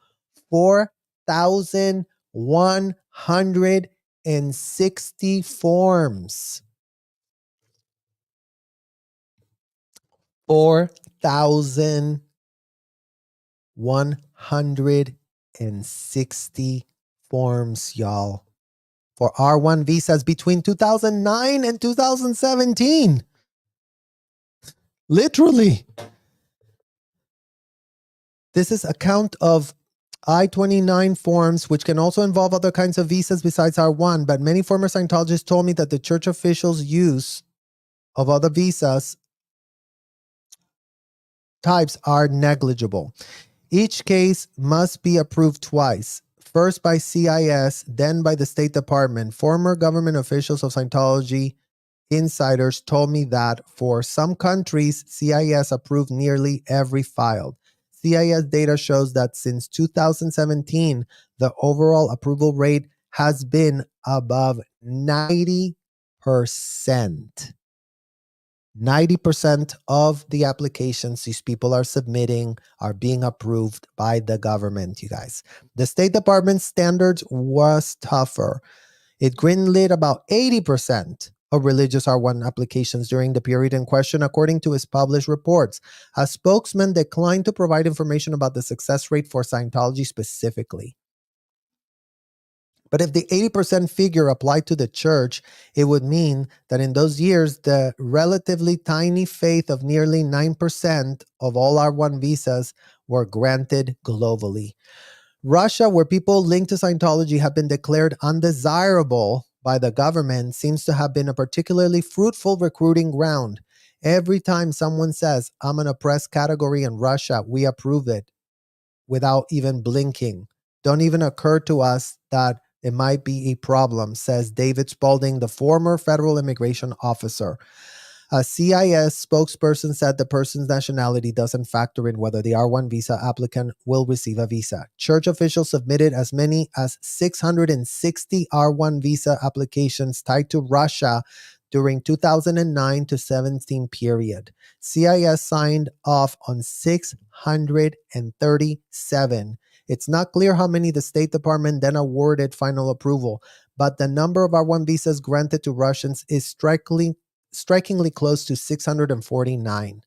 4,160 forms. 4,160 forms, y'all. for R1 visas between 2009 and 2017. Literally. This is a count of I-29 forms, which can also involve other kinds of visas besides R1, but many former Scientologists told me that the church officials' use of other visas types are negligible. Each case must be approved twice, first by CIS, then by the State Department. Former government officials of Scientology insiders told me that for some countries, CIS approved nearly every file. CIS data shows that since 2017, the overall approval rate has been above 90%. 90% of the applications these people are submitting are being approved by the government, you guys. The State Department standards was tougher. It greenlit about 80% of religious R1 applications during the period in question, according to its published reports. A spokesman declined to provide information about the success rate for Scientology specifically. But if the 80% figure applied to the church, it would mean that in those years, the relatively tiny faith of nearly 9% of all R1 visas were granted globally. Russia, where people linked to Scientology have been declared undesirable by the government, seems to have been a particularly fruitful recruiting ground. Every time someone says, I'm an oppressed category in Russia, we approve it without even blinking. Don't even occur to us that it might be a problem, says David Spalding, the former federal immigration officer. A CIS spokesperson said the person's nationality doesn't factor in whether the R1 visa applicant will receive a visa. Church officials submitted as many as 660 R1 visa applications tied to Russia during 2009 to 17 period. CIS signed off on 637. It's not clear how many the State Department then awarded final approval, but the number of R1 visas granted to Russians is strikingly close to 649.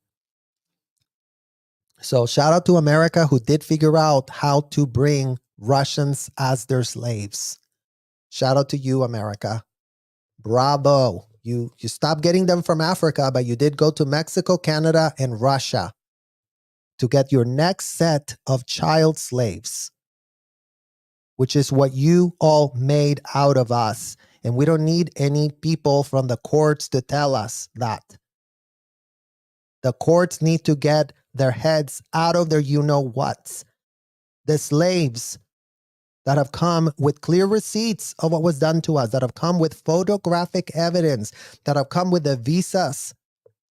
So shout out to America, who did figure out how to bring Russians as their slaves. Shout out to you, America. Bravo. You stopped getting them from Africa, but you did go to Mexico, Canada, and Russia to get your next set of child slaves, which is what you all made out of us. And we don't need any people from the courts to tell us that. The courts need to get their heads out of their you-know-whats. The slaves that have come with clear receipts of what was done to us, that have come with photographic evidence, that have come with the visas,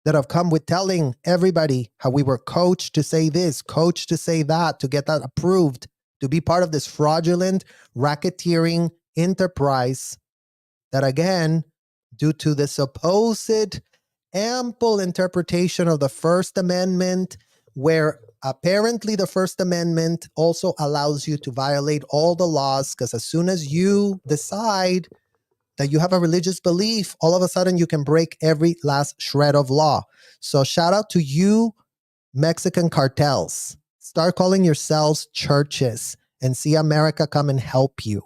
that have come with telling everybody how we were coached to say this, coached to say that, to get that approved, to be part of this fraudulent racketeering enterprise that, again, due to the supposed ample interpretation of the First Amendment, where apparently the First Amendment also allows you to violate all the laws, because as soon as you decide that you have a religious belief, all of a sudden you can break every last shred of law. So shout out to you, Mexican cartels. Start calling yourselves churches and see America come and help you.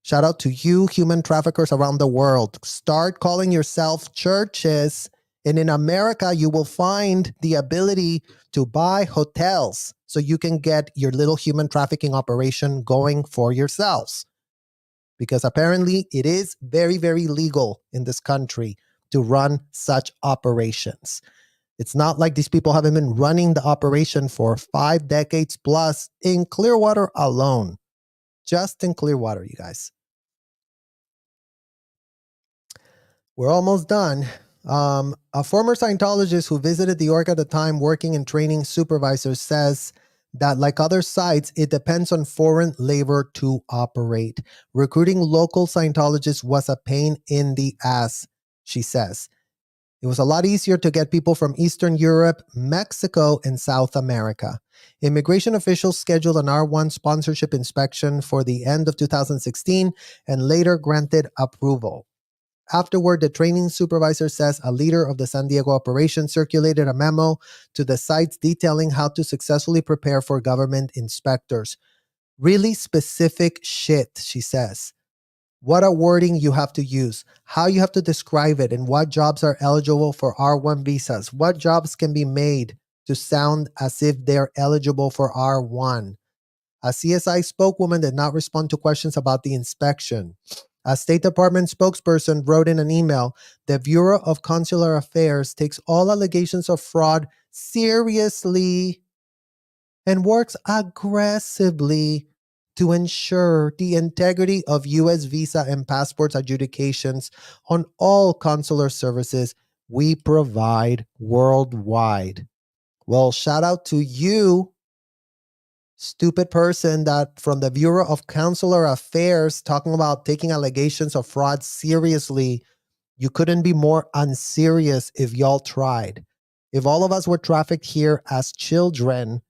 Shout out to you, human traffickers around the world. Start calling yourself churches. And in America, you will find the ability to buy hotels so you can get your little human trafficking operation going for yourselves. Because apparently it is very, very legal in this country to run such operations. It's not like these people haven't been running the operation for 5 decades plus in Clearwater alone. Just in Clearwater, you guys. We're almost done. A former Scientologist who visited the org at the time working and training supervisors says that, like other sites, it depends on foreign labor to operate. Recruiting local Scientologists was a pain in the ass, she says. It was a lot easier to get people from Eastern Europe, Mexico, and South America. Immigration officials scheduled an R1 sponsorship inspection for the end of 2016 and later granted approval. Afterward, the training supervisor says a leader of the San Diego operation circulated a memo to the sites detailing how to successfully prepare for government inspectors. Really specific shit, she says. what a wording you have to use, how you have to describe it, and what jobs are eligible for R1 visas, what jobs can be made to sound as if they're eligible for R1. A CSI spokeswoman did not respond to questions about the inspection. A State Department spokesperson wrote in an email, the Bureau of Consular Affairs takes all allegations of fraud seriously and works aggressively to ensure the integrity of U.S. visa and passports adjudications on all consular services we provide worldwide. Well, shout out to you, stupid person that from the Bureau of Consular Affairs talking about taking allegations of fraud seriously. You couldn't be more unserious if y'all tried. If all of us were trafficked here as children,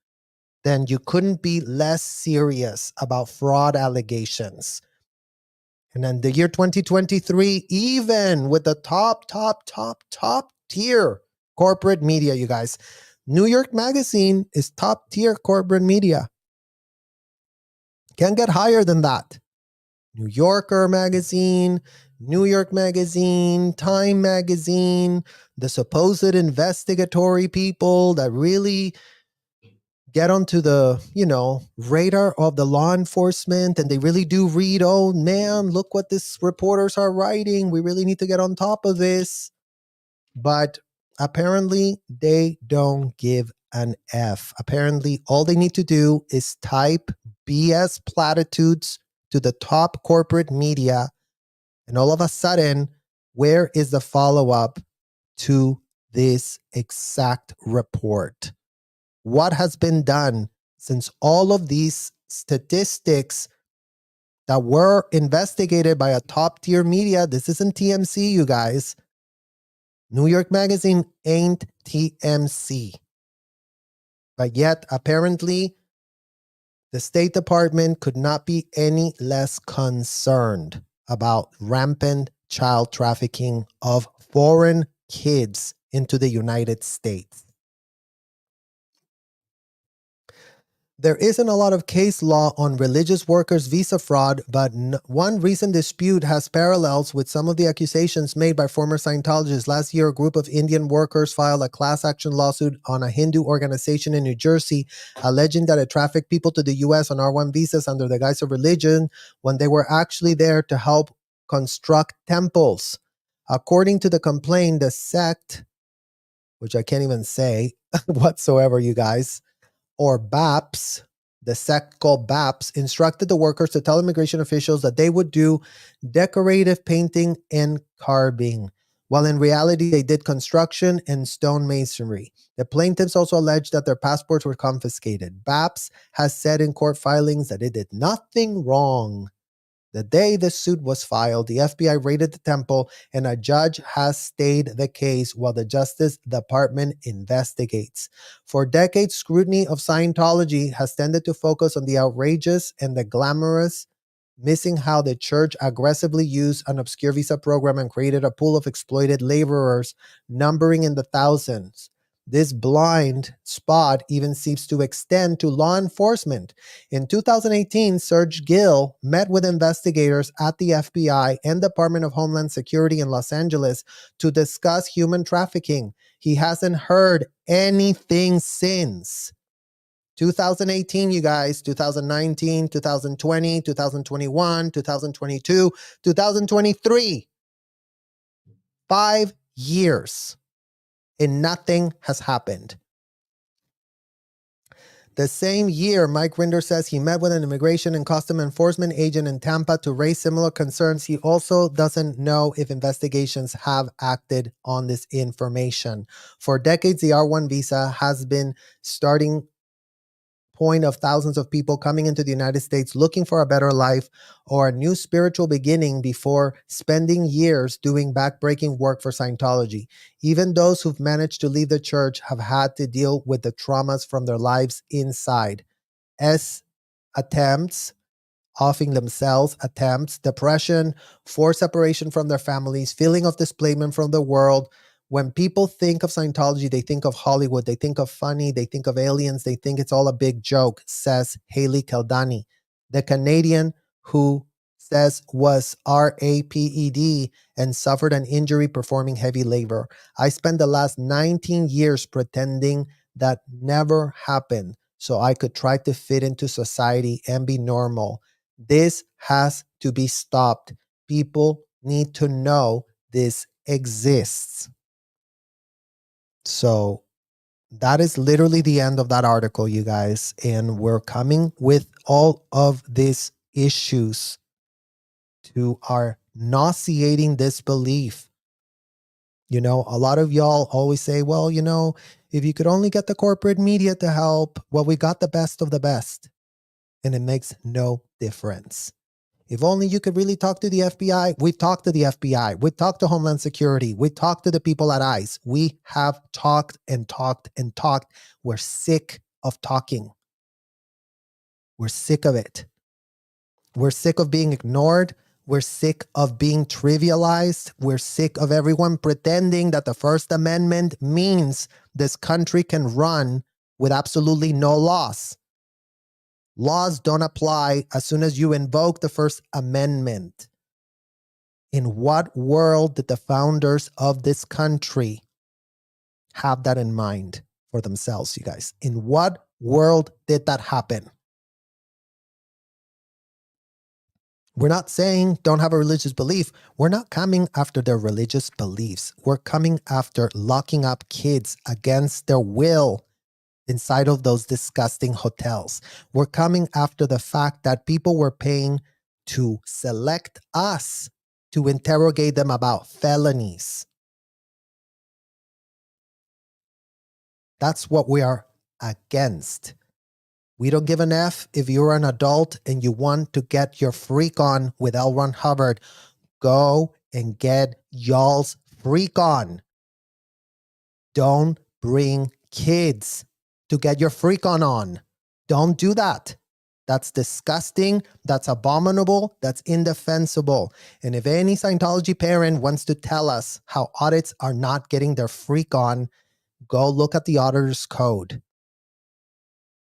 then you couldn't be less serious about fraud allegations. And then the year 2023, even with the top tier corporate media, you guys, New York Magazine is top tier corporate media. Can't get higher than that. New Yorker Magazine, New York Magazine, Time Magazine, the supposed investigatory people that really get onto the, radar of the law enforcement, and they really do read, oh man, look what these reporters are writing. We really need to get on top of this. But apparently they don't give an F. Apparently all they need to do is type BS platitudes to the top corporate media, and all of a sudden, where is the follow-up to this exact report? What has been done since all of these statistics that were investigated by a top tier media? This isn't TMC, you guys. New York Magazine ain't TMC. But yet, apparently, the State Department could not be any less concerned about rampant child trafficking of foreign kids into the United States. There isn't a lot of case law on religious workers' visa fraud, but one recent dispute has parallels with some of the accusations made by former Scientologists. Last year, a group of Indian workers filed a class action lawsuit on a Hindu organization in New Jersey, alleging that it trafficked people to the U.S. on R1 visas under the guise of religion when they were actually there to help construct temples. According to the complaint, the sect, which I can't even say whatsoever, you guys, or BAPS, the sect called BAPS, instructed the workers to tell immigration officials that they would do decorative painting and carving, while in reality they did construction and stonemasonry. The plaintiffs also alleged that their passports were confiscated. BAPS has said in court filings that it did nothing wrong. The day the suit was filed, the FBI raided the temple, and a judge has stayed the case while the Justice Department investigates. For decades, scrutiny of Scientology has tended to focus on the outrageous and the glamorous, missing how the church aggressively used an obscure visa program and created a pool of exploited laborers numbering in the thousands. This blind spot even seems to extend to law enforcement. In 2018, Serge Gill met with investigators at the FBI and Department of Homeland Security in Los Angeles to discuss human trafficking. He hasn't heard anything since. 2018, you guys, 2019, 2020, 2021, 2022, 2023. 5 years. And nothing has happened. The same year, Mike Rinder says he met with an immigration and custom enforcement agent in Tampa to raise similar concerns. He also doesn't know if investigations have acted on this information. For decades, the R1 visa has been starting point of thousands of people coming into the United States looking for a better life or a new spiritual beginning before spending years doing backbreaking work for Scientology. Even those who've managed to leave the church have had to deal with the traumas from their lives inside. Attempts, offing themselves, attempts, depression, forced separation from their families, feeling of displacement from the world. When people think of Scientology, they think of Hollywood, they think of funny, they think of aliens, they think it's all a big joke, says Haley Kaldani, the Canadian who says was raped and suffered an injury performing heavy labor. I spent the last 19 years pretending that never happened so I could try to fit into society and be normal. This has to be stopped. People need to know this exists. So that is literally the end of that article, you guys. And we're coming with all of these issues to our nauseating disbelief. You know, a lot of y'all always say, well, you know, if you could only get the corporate media to help, well, we got the best of the best. And it makes no difference. If only you could really talk to the FBI. We've talked to the FBI. We've talked to Homeland Security. We talked to the people at ICE. We have talked and talked and talked. We're sick of talking. We're sick of it. We're sick of being ignored. We're sick of being trivialized. We're sick of everyone pretending that the First Amendment means this country can run with absolutely no laws. Laws don't apply as soon as you invoke the First Amendment. In what world did the founders of this country have that in mind for themselves, you guys? In what world did that happen? We're not saying don't have a religious belief. We're not coming after their religious beliefs. We're coming after locking up kids against their will inside of those disgusting hotels. We're coming after the fact that people were paying to select us to interrogate them about felonies. That's what we are against. We don't give an F if you're an adult and you want to get your freak on with L. Ron Hubbard. Go and get y'all's freak on. Don't bring kids to get your freak on. Don't do that. That's disgusting. That's abominable. That's indefensible. And if any Scientology parent wants to tell us how audits are not getting their freak on, go look at the auditor's code.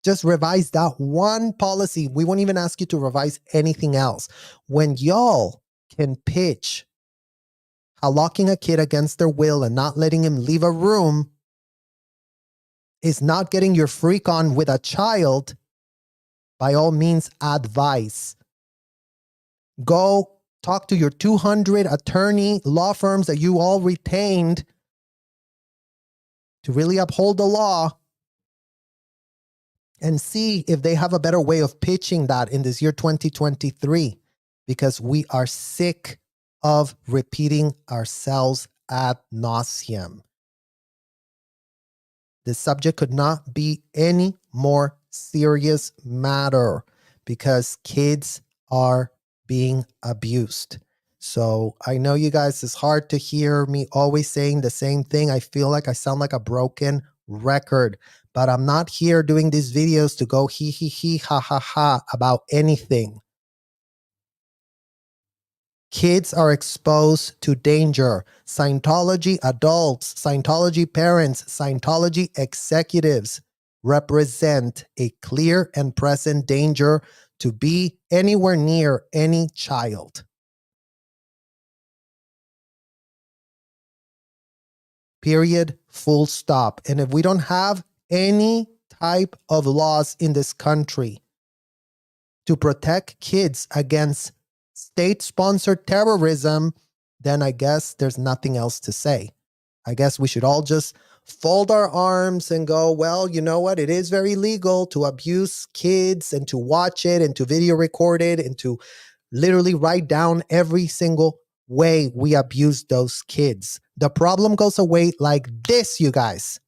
Just revise that one policy. We won't even ask you to revise anything else. When y'all can pitch how locking a kid against their will and not letting him leave a room is not getting your freak on with a child, by all means, advise. Go talk to your 200 attorney law firms that you all retained to really uphold the law and see if they have a better way of pitching that in this year 2023, because we are sick of repeating ourselves ad nauseum. This subject could not be any more serious matter because kids are being abused. So I know you guys, it's hard to hear me always saying the same thing. I feel like I sound like a broken record, but I'm not here doing these videos to go he, ha, ha, ha about anything. Kids are exposed to danger. Scientology adults, Scientology parents, Scientology executives represent a clear and present danger to be anywhere near any child. Period. Full stop. And if we don't have any type of laws in this country to protect kids against state-sponsored terrorism, then I guess there's nothing else to say. I guess we should all just fold our arms and go, well, you know what? It is very legal to abuse kids and to watch it and to video record it and to literally write down every single way we abuse those kids. The problem goes away like this, you guys.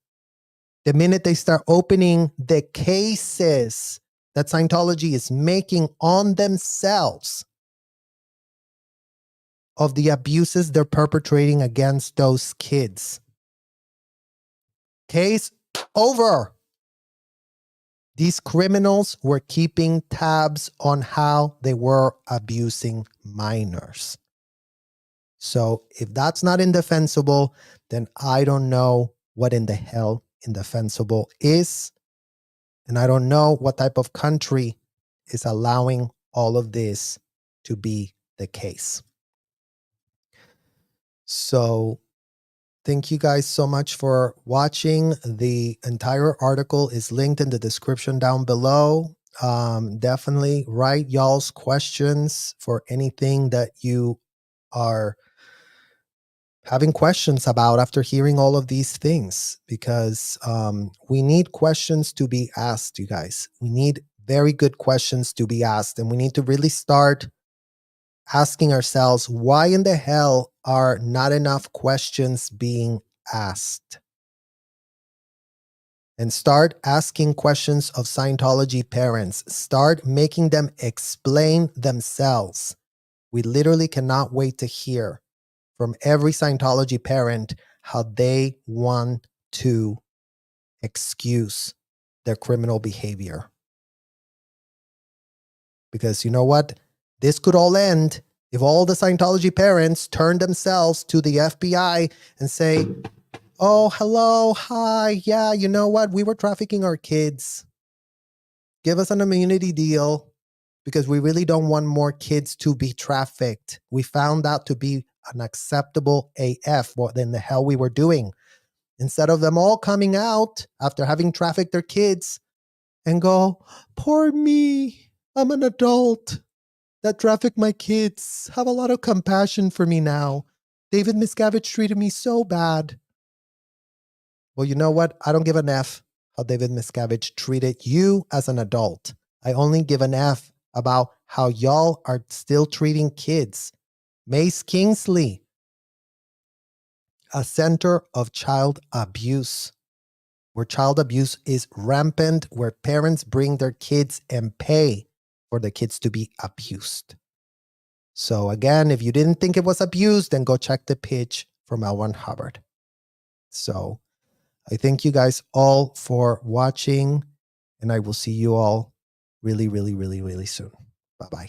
The minute they start opening the cases that Scientology is making on themselves of the abuses they're perpetrating against those kids. Case over. These criminals were keeping tabs on how they were abusing minors. So if that's not indefensible, then I don't know what in the hell indefensible is. And I don't know what type of country is allowing all of this to be the case. So thank you guys so much for watching. The entire article is linked in the description down below. Definitely write y'all's questions for anything that you are having questions about after hearing all of these things, because we need questions to be asked, you guys. We need very good questions to be asked, and we need to really start asking ourselves, why in the hell are not enough questions being asked? And start asking questions of Scientology parents. Start making them explain themselves. We literally cannot wait to hear from every Scientology parent how they want to excuse their criminal behavior. Because you know what? This could all end if all the Scientology parents turn themselves to the FBI and say, oh, hello, hi, yeah, you know what? We were trafficking our kids. Give us an immunity deal because we really don't want more kids to be trafficked. We found that to be unacceptable AF, what in the hell we were doing. Instead of them all coming out after having trafficked their kids and go, poor me, I'm an adult that trafficked my kids. Have a lot of compassion for me now. David Miscavige treated me so bad. Well, you know what? I don't give an F how David Miscavige treated you as an adult. I only give an F about how y'all are still treating kids. Mace Kingsley, a center of child abuse, where child abuse is rampant, where parents bring their kids and pay for the kids to be abused. So again, if you didn't think it was abuse, then go check the pitch from L. Ron Hubbard. So I thank you guys all for watching, and I will see you all really, really, really, really soon. Bye-bye.